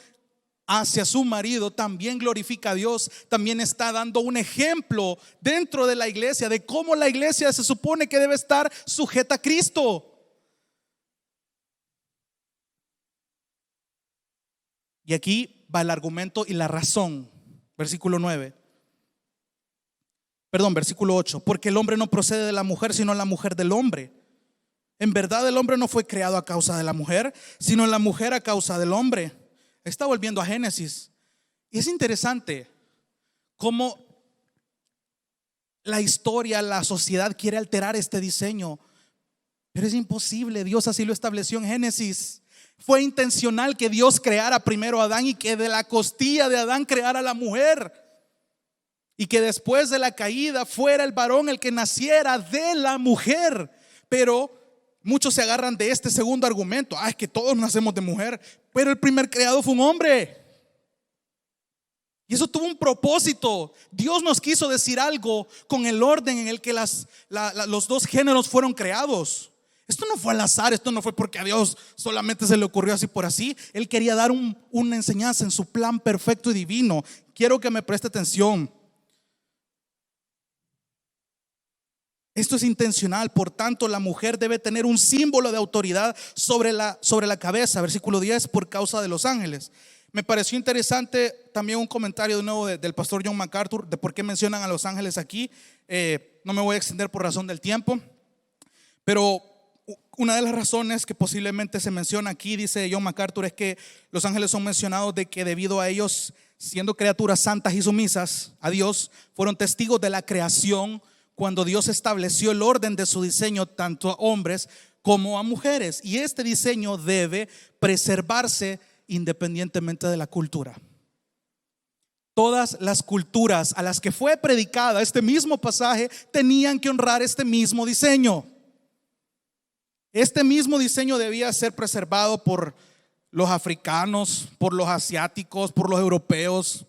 hacia su marido también glorifica a Dios, también está dando un ejemplo dentro de la iglesia de cómo la iglesia se supone que debe estar sujeta a Cristo. Y aquí va el argumento y la razón. Versículo 8. Porque el hombre no procede de la mujer, sino la mujer del hombre. En verdad el hombre no fue creado a causa de la mujer, sino la mujer a causa del hombre. Está volviendo a Génesis. Y es interesante cómo la historia, la sociedad quiere alterar este diseño. Pero es imposible, Dios así lo estableció en Génesis. Fue intencional que Dios creara primero a Adán y que de la costilla de Adán creara a la mujer. Y que después de la caída fuera el varón el que naciera de la mujer. Pero muchos se agarran de este segundo argumento. Es que todos nacemos de mujer, pero el primer creado fue un hombre. Y eso tuvo un propósito. Dios nos quiso decir algo con el orden en el que los dos géneros fueron creados. Esto no fue al azar, esto no fue porque a Dios solamente se le ocurrió así por así. Él quería dar una enseñanza en su plan perfecto y divino. Quiero que me preste atención. Esto es intencional, por tanto la mujer debe tener un símbolo de autoridad sobre la cabeza. Versículo 10, por causa de los ángeles. Me pareció interesante también un comentario de nuevo del pastor John MacArthur de por qué mencionan a los ángeles aquí. No me voy a extender por razón del tiempo. Pero una de las razones que posiblemente se menciona aquí, dice John MacArthur, es que los ángeles son mencionados de que debido a ellos, siendo criaturas santas y sumisas a Dios, fueron testigos de la creación cuando Dios estableció el orden de su diseño tanto a hombres como a mujeres. Y este diseño debe preservarse independientemente de la cultura. Todas las culturas a las que fue predicada este mismo pasaje tenían que honrar este mismo diseño. Este mismo diseño debía ser preservado por los africanos, por los asiáticos, por los europeos.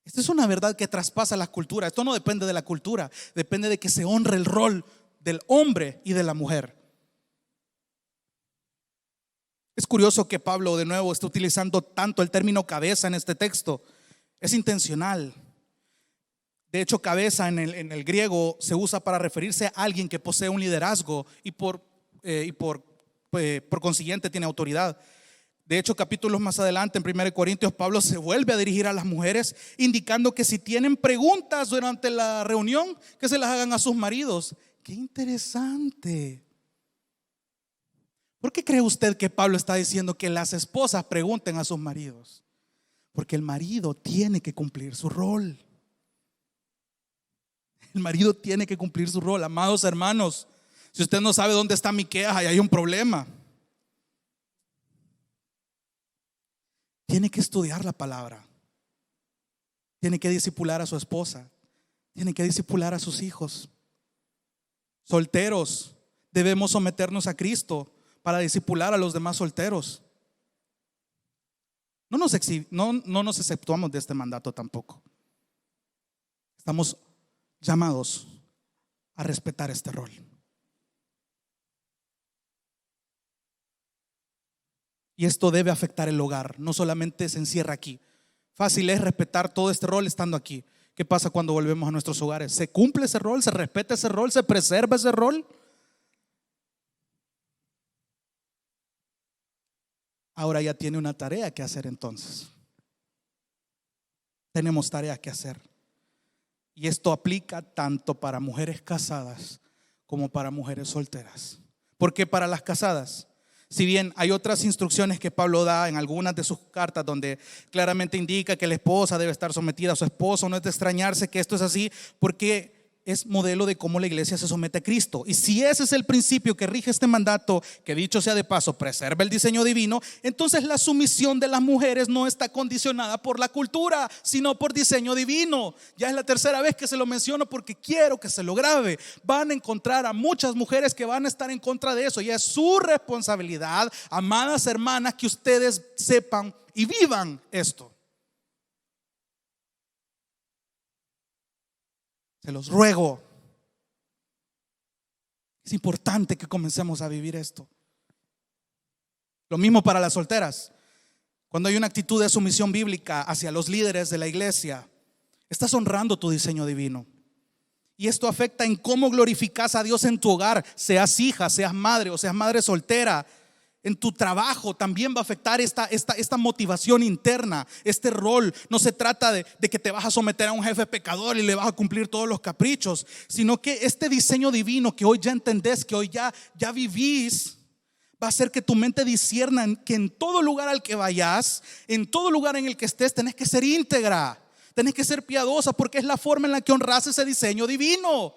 Esta es una verdad que traspasa las culturas. Esto no depende de la cultura, depende de que se honre el rol del hombre y de la mujer. Es curioso que Pablo de nuevo esté utilizando tanto el término cabeza en este texto. Es intencional. De hecho, cabeza en el griego se usa para referirse a alguien que posee un liderazgo y por consiguiente tiene autoridad. De hecho, capítulos más adelante en 1 Corintios, Pablo se vuelve a dirigir a las mujeres, indicando que si tienen preguntas durante la reunión, que se las hagan a sus maridos. ¡Qué interesante! ¿Por qué cree usted que Pablo está diciendo que las esposas pregunten a sus maridos? Porque el marido tiene que cumplir su rol. El marido tiene que cumplir su rol. Amados hermanos, si usted no sabe dónde está Miqueas, ahí hay un problema. Tiene que estudiar la palabra. Tiene que discipular a su esposa. Tiene que discipular a sus hijos. Solteros, debemos someternos a Cristo para discipular a los demás solteros. No nos exceptuamos de este mandato tampoco. Estamos llamados a respetar este rol. Y esto debe afectar el hogar, no solamente se encierra aquí. Fácil es respetar todo este rol estando aquí. ¿Qué pasa cuando volvemos a nuestros hogares? ¿Se cumple ese rol? ¿Se respeta ese rol? ¿Se preserva ese rol? Ahora ya tiene una tarea que hacer entonces. Tenemos tarea que hacer. Y esto aplica tanto para mujeres casadas como para mujeres solteras. Porque para las casadas, si bien hay otras instrucciones que Pablo da en algunas de sus cartas donde claramente indica que la esposa debe estar sometida a su esposo, no es de extrañarse que esto es así, porque es modelo de cómo la iglesia se somete a Cristo. Y si ese es el principio que rige este mandato, que dicho sea de paso preserva el diseño divino, entonces la sumisión de las mujeres no está condicionada por la cultura, sino por diseño divino. Ya es la tercera vez que se lo menciono porque quiero que se lo grabe. Van a encontrar a muchas mujeres que van a estar en contra de eso, y es su responsabilidad, amadas hermanas, que ustedes sepan y vivan esto. Se los ruego. Es importante que comencemos a vivir esto. Lo mismo para las solteras. Cuando hay una actitud de sumisión bíblica hacia los líderes de la iglesia, estás honrando tu diseño divino. Y esto afecta en cómo glorificas a Dios en tu hogar, seas hija, seas madre o seas madre soltera. En tu trabajo también va a afectar esta motivación interna, este rol. No se trata de que te vas a someter a un jefe pecador y le vas a cumplir todos los caprichos, sino que este diseño divino que hoy ya entendés, que hoy ya vivís, va a hacer que tu mente discierna que en todo lugar al que vayas, en todo lugar en el que estés, tenés que ser íntegra, tenés que ser piadosa, porque es la forma en la que honras ese diseño divino.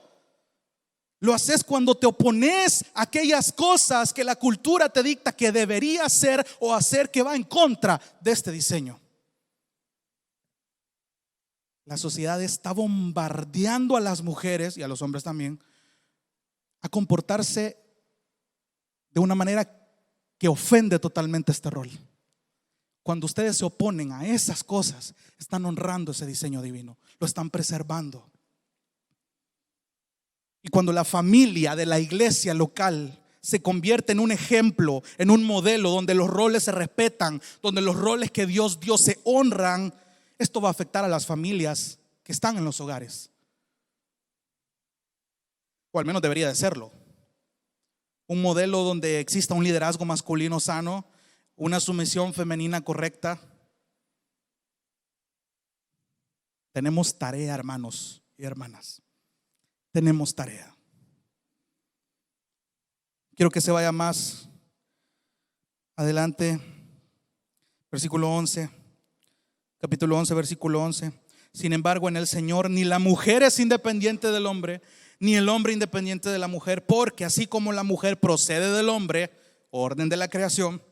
Lo haces cuando te opones a aquellas cosas que la cultura te dicta que debería ser o hacer, que va en contra de este diseño. La sociedad está bombardeando a las mujeres y a los hombres también a comportarse de una manera que ofende totalmente este rol. Cuando ustedes se oponen a esas cosas, están honrando ese diseño divino, lo están preservando. Y cuando la familia de la iglesia local se convierte en un ejemplo, en un modelo donde los roles se respetan, donde los roles que Dios dio se honran, esto va a afectar a las familias que están en los hogares. O al menos debería de serlo. Un modelo donde exista un liderazgo masculino sano, una sumisión femenina correcta. Tenemos tarea, hermanos y hermanas. Tenemos tarea. Quiero que se vaya más adelante, versículo 11, capítulo 11, versículo 11. Sin embargo, en el Señor ni la mujer es independiente del hombre, ni el hombre independiente de la mujer, porque así como la mujer procede del hombre, orden de la creación,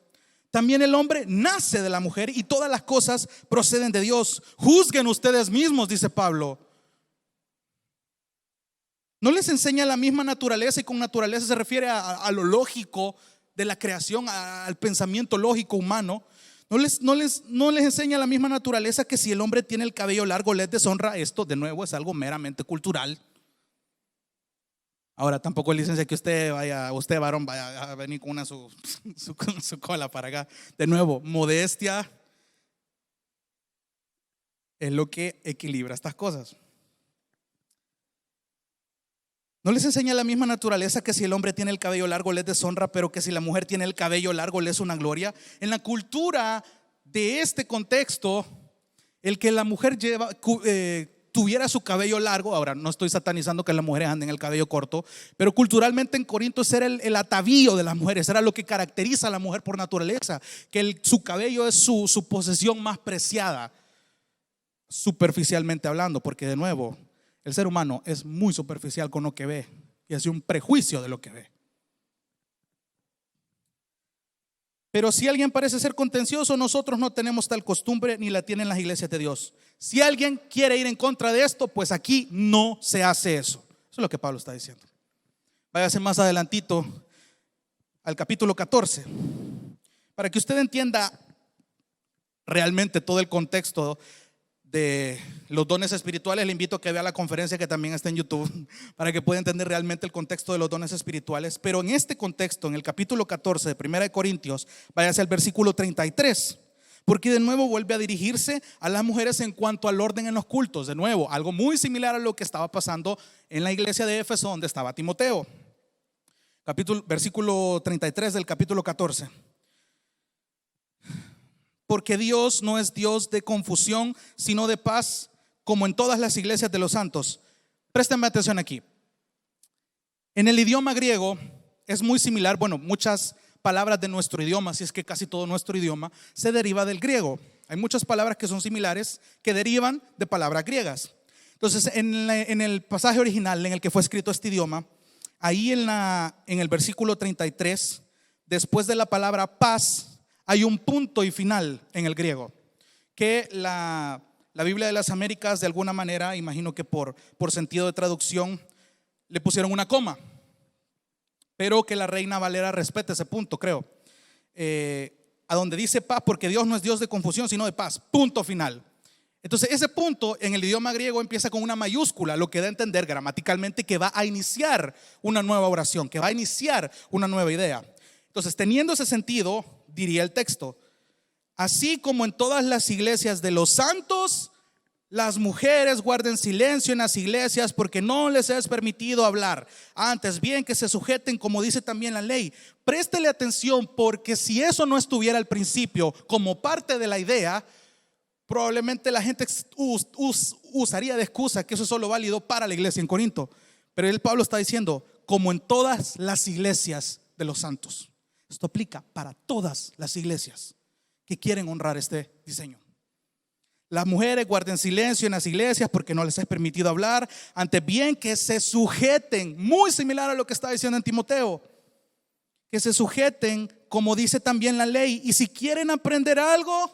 también el hombre nace de la mujer y todas las cosas proceden de Dios. Juzguen ustedes mismos, dice Pablo. ¿No les enseña la misma naturaleza? Y con naturaleza se refiere a lo lógico de la creación, al pensamiento lógico humano. ¿No les enseña la misma naturaleza que si el hombre tiene el cabello largo les deshonra? Esto de nuevo es algo meramente cultural. Ahora tampoco es licencia que usted varón vaya a venir con su cola para acá. De nuevo, modestia es lo que equilibra estas cosas. ¿No les enseña la misma naturaleza que si el hombre tiene el cabello largo les deshonra, pero que si la mujer tiene el cabello largo les es una gloria? En la cultura de este contexto, el que la mujer tuviera su cabello largo, ahora no estoy satanizando que las mujeres anden en el cabello corto, pero culturalmente en Corinto ese era el atavío de las mujeres, era lo que caracteriza a la mujer por naturaleza, que su cabello es su posesión más preciada, superficialmente hablando, porque de nuevo el ser humano es muy superficial con lo que ve y hace un prejuicio de lo que ve. Pero si alguien parece ser contencioso, nosotros no tenemos tal costumbre ni la tienen las iglesias de Dios. Si alguien quiere ir en contra de esto, pues aquí no se hace eso. Eso es lo que Pablo está diciendo. Váyase más adelantito al capítulo 14 para que usted entienda realmente todo el contexto de los dones espirituales. Le invito a que vea la conferencia que también está en YouTube para que pueda entender realmente el contexto de los dones espirituales. Pero en este contexto, en el capítulo 14 de 1 de Corintios, váyase al versículo 33, porque de nuevo vuelve a dirigirse a las mujeres en cuanto al orden en los cultos. De nuevo, algo muy similar a lo que estaba pasando en la iglesia de Éfeso donde estaba Timoteo. Versículo 33 del capítulo 14. Porque Dios no es Dios de confusión, sino de paz, como en todas las iglesias de los santos. Préstenme atención aquí. En el idioma griego es muy similar, muchas palabras de nuestro idioma, si es que casi todo nuestro idioma se deriva del griego. Hay muchas palabras que son similares, que derivan de palabras griegas. Entonces, en el pasaje original en el que fue escrito este idioma, ahí en el versículo 33, después de la palabra paz, hay un punto y final en el griego, que la Biblia de las Américas de alguna manera, imagino que por sentido de traducción, le pusieron una coma, pero que la Reina Valera respete ese punto, creo. A donde dice paz, porque Dios no es Dios de confusión, sino de paz, punto final. Entonces ese punto en el idioma griego empieza con una mayúscula, lo que da a entender gramaticalmente que va a iniciar una nueva oración, que va a iniciar una nueva idea. Entonces, teniendo ese sentido, diría el texto: así como en todas las iglesias de los santos, las mujeres guarden silencio en las iglesias, porque no les es permitido hablar. Antes bien que se sujeten, como dice también la ley. Préstele atención, porque si eso no estuviera al principio como parte de la idea, probablemente la gente usaría de excusa que eso es solo válido para la iglesia en Corinto. Pero el Pablo está diciendo, como en todas las iglesias de los santos. Esto aplica para todas las iglesias que quieren honrar este diseño. Las mujeres guarden silencio en las iglesias porque no les es permitido hablar. Antes bien que se sujeten, muy similar a lo que está diciendo en Timoteo, que se sujeten como dice también la ley. Y si quieren aprender algo,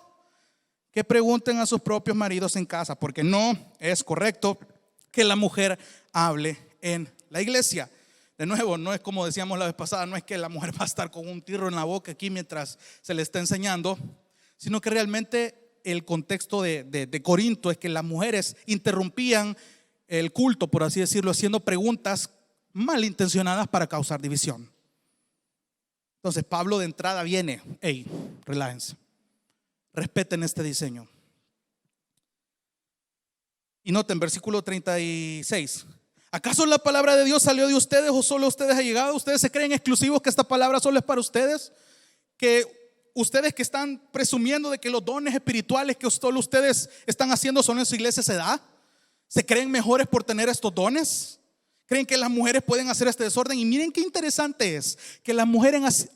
que pregunten a sus propios maridos en casa, porque no es correcto que la mujer hable en la iglesia. De nuevo, no es como decíamos la vez pasada, no es que la mujer va a estar con un tirro en la boca aquí mientras se le está enseñando, sino que realmente el contexto de Corinto es que las mujeres interrumpían el culto, por así decirlo, haciendo preguntas malintencionadas para causar división. Entonces Pablo de entrada viene: hey, relájense, respeten este diseño. Y noten versículo 36. ¿Acaso la palabra de Dios salió de ustedes o solo ustedes ha llegado? ¿Ustedes se creen exclusivos que esta palabra solo es para ustedes? ¿Que ustedes que están presumiendo de que los dones espirituales que solo ustedes están haciendo son en su iglesia se da? ¿Se creen mejores por tener estos dones? Creen que las mujeres pueden hacer este desorden. Y miren qué interesante es que las mujeres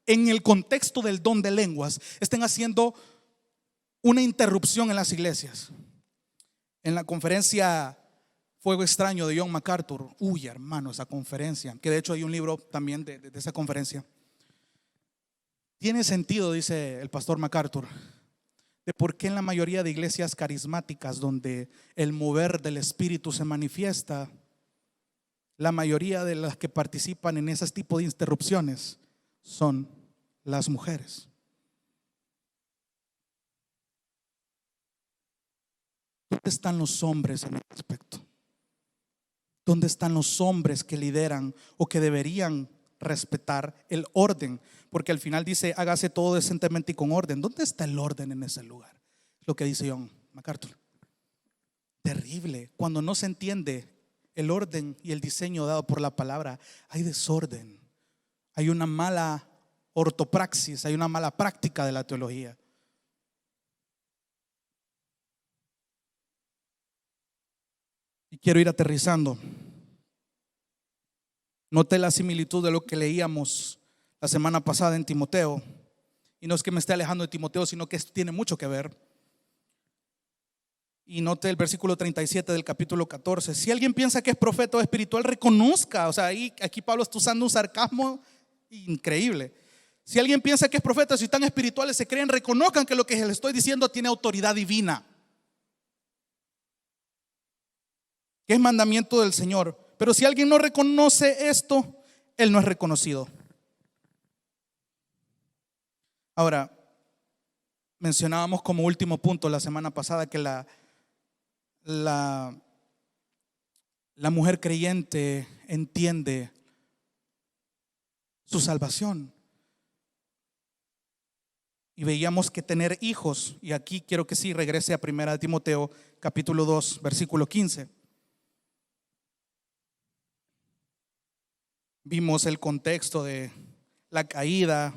en el contexto del don de lenguas estén haciendo una interrupción en las iglesias. En la conferencia Fuego Extraño de John MacArthur, hermano, esa conferencia, que de hecho hay un libro también de esa conferencia. Tiene sentido, dice el pastor MacArthur, de por qué en la mayoría de iglesias carismáticas donde el mover del Espíritu se manifiesta, la mayoría de las que participan en ese tipo de interrupciones son las mujeres. ¿Dónde están los hombres en este aspecto? ¿Dónde están los hombres que lideran o que deberían respetar el orden? Porque al final dice, hágase todo decentemente y con orden. ¿Dónde está el orden en ese lugar? Lo que dice John MacArthur. Terrible. Cuando no se entiende el orden y el diseño dado por la palabra, hay desorden. Hay una mala ortopraxis, hay una mala práctica de la teología. Y quiero ir aterrizando. Noté la similitud de lo que leíamos la semana pasada en Timoteo. Y no es que me esté alejando de Timoteo, sino que esto tiene mucho que ver. Y note el versículo 37 del capítulo 14. Si alguien piensa que es profeta o espiritual, reconozca. O sea, aquí Pablo está usando un sarcasmo increíble. Si alguien piensa que es profeta, si están espirituales, se creen, reconozcan que lo que les estoy diciendo tiene autoridad divina, que es mandamiento del Señor. Pero si alguien no reconoce esto, él no es reconocido. Ahora, mencionábamos como último punto la semana pasada que la mujer creyente entiende su salvación. Y veíamos que tener hijos, y aquí quiero que sí regrese a 1 Timoteo capítulo 2 versículo 15. Vimos el contexto de la caída.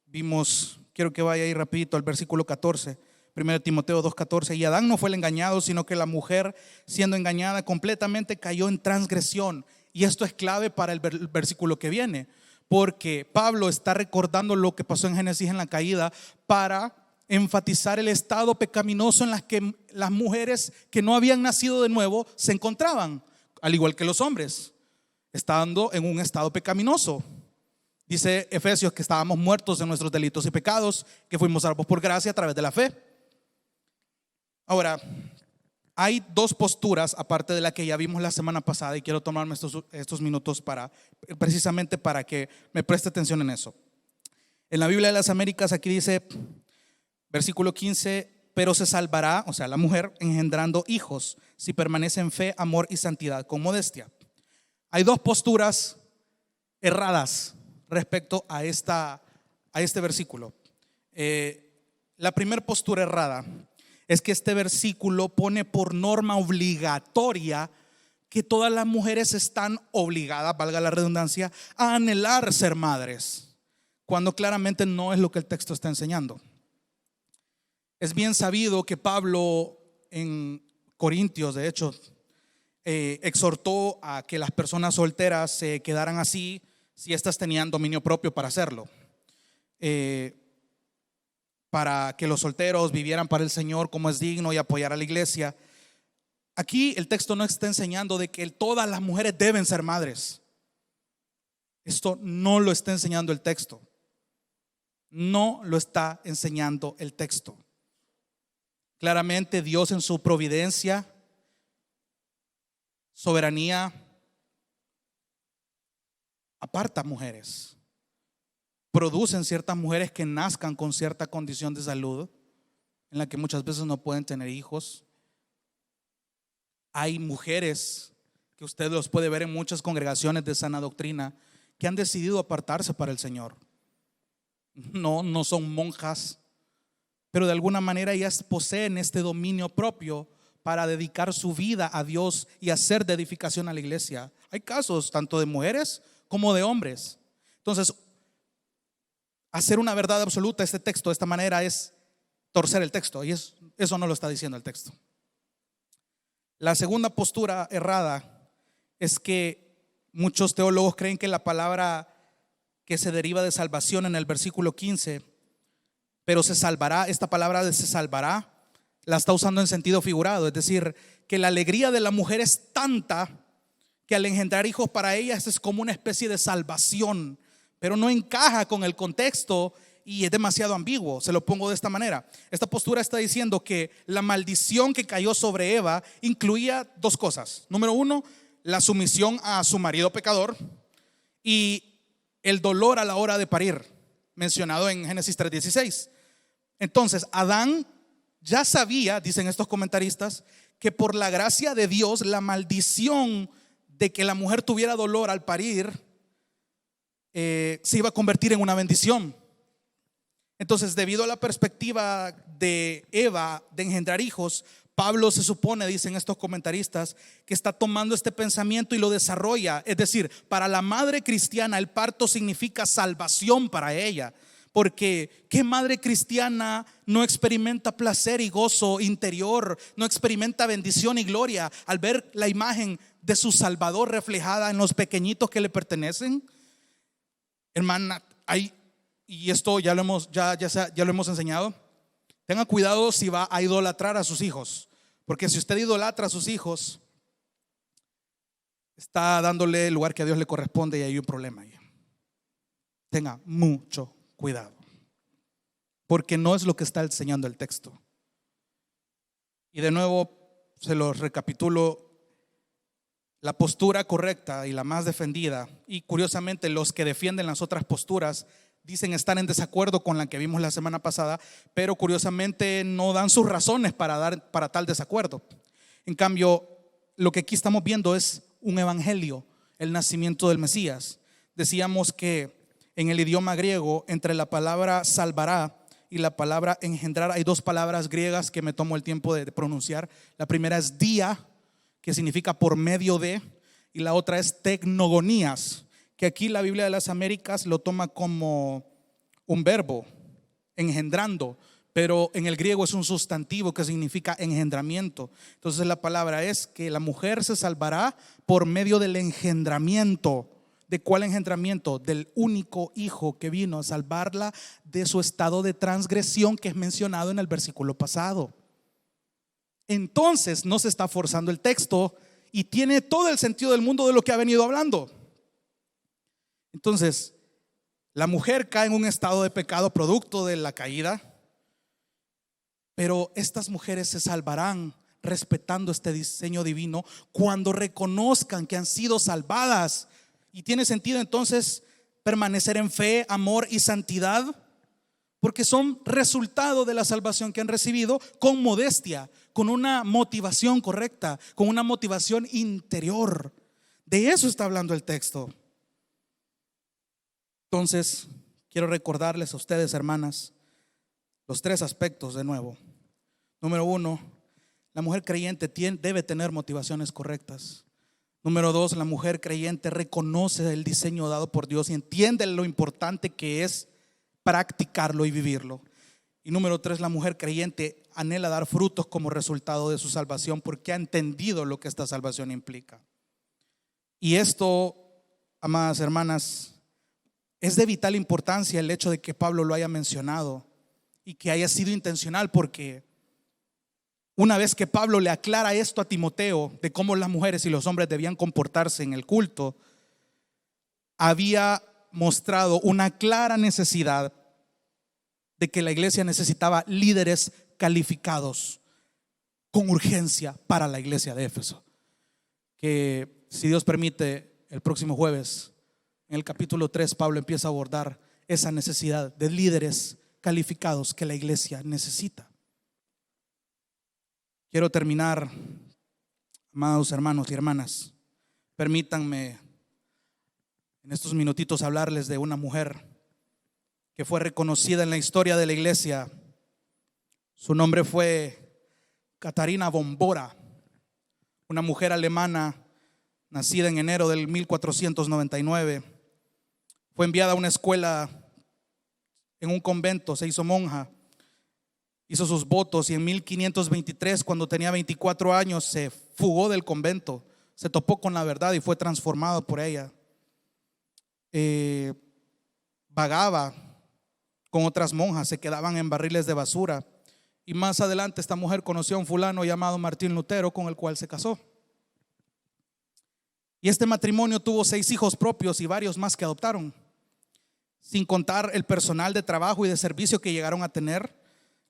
Vimos, quiero que vaya ahí rapidito al versículo 14, 1 Timoteo 2:14. Y Adán no fue el engañado, sino que la mujer, siendo engañada completamente, cayó en transgresión. Y esto es clave para el versículo que viene, porque Pablo está recordando lo que pasó en Génesis en la caída para enfatizar el estado pecaminoso en las que las mujeres que no habían nacido de nuevo se encontraban, al igual que los hombres, estando en un estado pecaminoso. Dice Efesios que estábamos muertos en nuestros delitos y pecados, que fuimos salvos por gracia a través de la fe. Ahora, hay dos posturas aparte de la que ya vimos la semana pasada, y quiero tomarme estos minutos precisamente para que me preste atención en eso. En la Biblia de las Américas aquí dice, versículo 15, pero se salvará, o sea, la mujer, engendrando hijos, si permanece en fe, amor y santidad con modestia. Hay dos posturas erradas respecto a este versículo. La primera postura errada es que este versículo pone por norma obligatoria que todas las mujeres están obligadas, valga la redundancia, a anhelar ser madres, cuando claramente no es lo que el texto está enseñando. Es bien sabido que Pablo en Corintios, de hecho, exhortó a que las personas solteras se quedaran así si éstas tenían dominio propio para hacerlo, para que los solteros vivieran para el Señor como es digno y apoyar a la iglesia. Aquí el texto no está enseñando de que todas las mujeres deben ser madres. Esto no lo está enseñando el texto. No lo está enseñando el texto. Claramente Dios en su providencia, soberanía, aparta mujeres, producen ciertas mujeres que nazcan con cierta condición de salud en la que muchas veces no pueden tener hijos. Hay mujeres que usted los puede ver en muchas congregaciones de sana doctrina que han decidido apartarse para el Señor. No son monjas, pero de alguna manera ellas poseen este dominio propio para dedicar su vida a Dios y hacer de edificación a la iglesia. Hay casos tanto de mujeres como de hombres. Entonces, hacer una verdad absoluta este texto de esta manera es torcer el texto, y eso no lo está diciendo el texto. La segunda postura errada es que muchos teólogos creen que la palabra que se deriva de salvación en el versículo 15, pero se salvará, esta palabra de se salvará la está usando en sentido figurado, es decir, que la alegría de la mujer es tanta que al engendrar hijos para ellas es como una especie de salvación, pero no encaja con el contexto y es demasiado ambiguo. Se lo pongo de esta manera: esta postura está diciendo que la maldición que cayó sobre Eva incluía dos cosas. Número uno, la sumisión a su marido pecador y el dolor a la hora de parir, mencionado en Génesis 3:16. Entonces Adán ya sabía, dicen estos comentaristas, que por la gracia de Dios la maldición de que la mujer tuviera dolor al parir se iba a convertir en una bendición. Entonces, debido a la perspectiva de Eva de engendrar hijos, Pablo se supone, dicen estos comentaristas, que está tomando este pensamiento y lo desarrolla. Es decir, para la madre cristiana el parto significa salvación para ella, porque ¿qué madre cristiana no experimenta placer y gozo interior, no experimenta bendición y gloria al ver la imagen de su Salvador reflejada en los pequeñitos que le pertenecen? Hermana, y esto ya lo hemos enseñado. Tenga cuidado si va a idolatrar a sus hijos, porque si usted idolatra a sus hijos, está dándole el lugar que a Dios le corresponde y hay un problema ahí. Tenga mucho cuidado, porque no es lo que está enseñando el texto. Y de nuevo se los recapitulo: la postura correcta y la más defendida, y curiosamente los que defienden las otras posturas dicen estar en desacuerdo con la que vimos la semana pasada, pero curiosamente no dan sus razones para tal desacuerdo. En cambio, lo que aquí estamos viendo es un evangelio, el nacimiento del Mesías. Decíamos que en el idioma griego, entre la palabra salvará y la palabra engendrar, hay dos palabras griegas que me tomo el tiempo de pronunciar. La primera es dia, que significa por medio de, y la otra es tecnogonías, que aquí la Biblia de las Américas lo toma como un verbo, engendrando, pero en el griego es un sustantivo que significa engendramiento. Entonces la palabra es que la mujer se salvará por medio del engendramiento. ¿De cuál engendramiento? Del único hijo que vino a salvarla de su estado de transgresión que es mencionado en el versículo pasado. Entonces no se está forzando el texto y tiene todo el sentido del mundo de lo que ha venido hablando. Entonces, la mujer cae en un estado de pecado producto de la caída, pero estas mujeres se salvarán respetando este diseño divino cuando reconozcan que han sido salvadas. Y tiene sentido entonces permanecer en fe, amor y santidad, porque son resultado de la salvación que han recibido con modestia, con una motivación correcta, con una motivación interior. De eso está hablando el texto. Entonces, quiero recordarles a ustedes, hermanas, los tres aspectos de nuevo. Número uno, la mujer creyente debe tener motivaciones correctas. Número dos, la mujer creyente reconoce el diseño dado por Dios y entiende lo importante que es practicarlo y vivirlo. Y número tres, la mujer creyente anhela dar frutos como resultado de su salvación porque ha entendido lo que esta salvación implica. Y esto, amadas hermanas, es de vital importancia el hecho de que Pablo lo haya mencionado y que haya sido intencional, porque una vez que Pablo le aclara esto a Timoteo de cómo las mujeres y los hombres debían comportarse en el culto, había mostrado una clara necesidad de que la iglesia necesitaba líderes calificados con urgencia para la iglesia de Éfeso. Que si Dios permite, el próximo jueves en el capítulo 3 Pablo empieza a abordar esa necesidad de líderes calificados que la iglesia necesita. Quiero terminar, amados hermanos y hermanas, permítanme en estos minutitos hablarles de una mujer que fue reconocida en la historia de la iglesia. Su nombre fue Catarina von Bora, una mujer alemana nacida en enero del 1499. Fue enviada a una escuela en un convento, se hizo monja, hizo sus votos y en 1523, cuando tenía 24 años, se fugó del convento. se topó con la verdad y fue transformado por ella. Vagaba con otras monjas, se quedaban en barriles de basura. Y más adelante esta mujer conoció a un fulano llamado Martín Lutero, con el cual se casó. Y este matrimonio tuvo 6 hijos propios y varios más que adoptaron, sin contar el personal de trabajo y de servicio que llegaron a tener,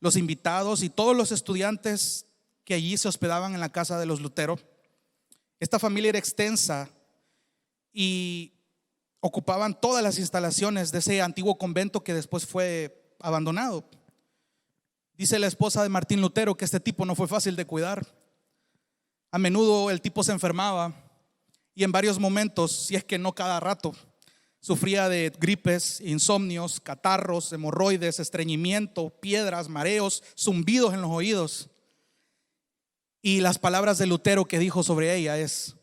los invitados y todos los estudiantes que allí se hospedaban en la casa de los Lutero. Esta familia era extensa y ocupaban todas las instalaciones de ese antiguo convento que después fue abandonado. Dice la esposa de Martín Lutero que este tipo no fue fácil de cuidar. A menudo el tipo se enfermaba y en varios momentos, si es que no cada rato, sufría de gripes, insomnios, catarros, hemorroides, estreñimiento, piedras, mareos, zumbidos en los oídos. Y las palabras de Lutero que dijo sobre ella es: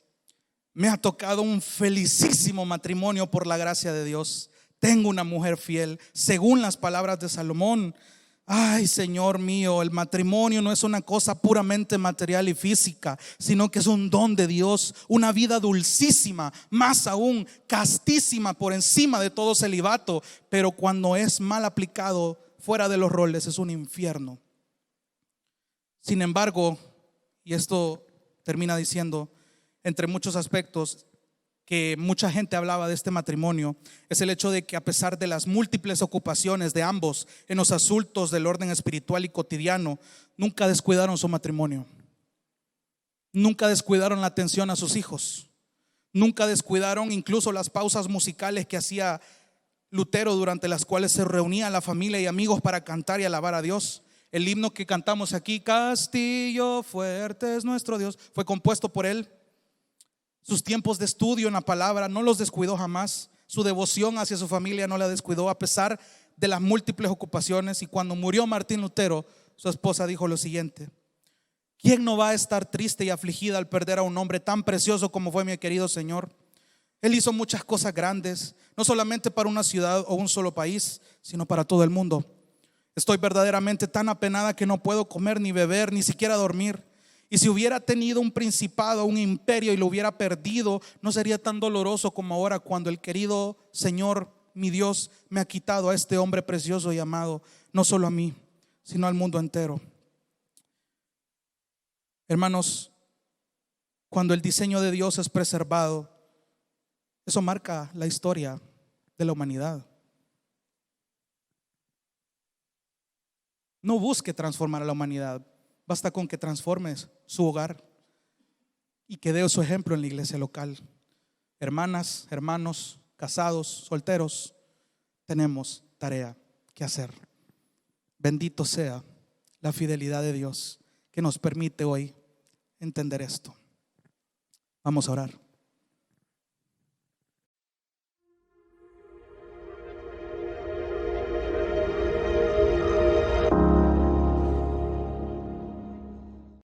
me ha tocado un felicísimo matrimonio por la gracia de Dios. Tengo una mujer fiel, según las palabras de Salomón. Ay, Señor mío, el matrimonio no es una cosa puramente material y física, sino que es un don de Dios, una vida dulcísima, más aún castísima por encima de todo celibato, pero cuando es mal aplicado fuera de los roles es un infierno. Sin embargo, y esto termina diciendo, entre muchos aspectos que mucha gente hablaba de este matrimonio, es el hecho de que a pesar de las múltiples ocupaciones de ambos en los asuntos del orden espiritual y cotidiano, nunca descuidaron su matrimonio, nunca descuidaron la atención a sus hijos, nunca descuidaron incluso las pausas musicales que hacía Lutero, durante las cuales se reunía la familia y amigos para cantar y alabar a Dios. El himno que cantamos aquí, Castillo fuerte es nuestro Dios, fue compuesto por él. Sus tiempos de estudio en la palabra no los descuidó jamás. Su devoción hacia su familia no la descuidó a pesar de las múltiples ocupaciones. Y cuando murió Martín Lutero, su esposa dijo lo siguiente: ¿quién no va a estar triste y afligida al perder a un hombre tan precioso como fue mi querido Señor? Él hizo muchas cosas grandes, no solamente para una ciudad o un solo país, sino para todo el mundo. Estoy verdaderamente tan apenada que no puedo comer ni beber, ni siquiera dormir. Y si hubiera tenido un principado, un imperio, y lo hubiera perdido, no sería tan doloroso como ahora, cuando el querido Señor, mi Dios, me ha quitado a este hombre precioso y amado, no solo a mí, sino al mundo entero. Hermanos, cuando el diseño de Dios es preservado, eso marca la historia de la humanidad. No busque transformar a la humanidad. Basta con que transformes su hogar y que dé su ejemplo en la iglesia local. Hermanas, hermanos, casados, solteros, tenemos tarea que hacer. Bendito sea la fidelidad de Dios que nos permite hoy entender esto. Vamos a orar.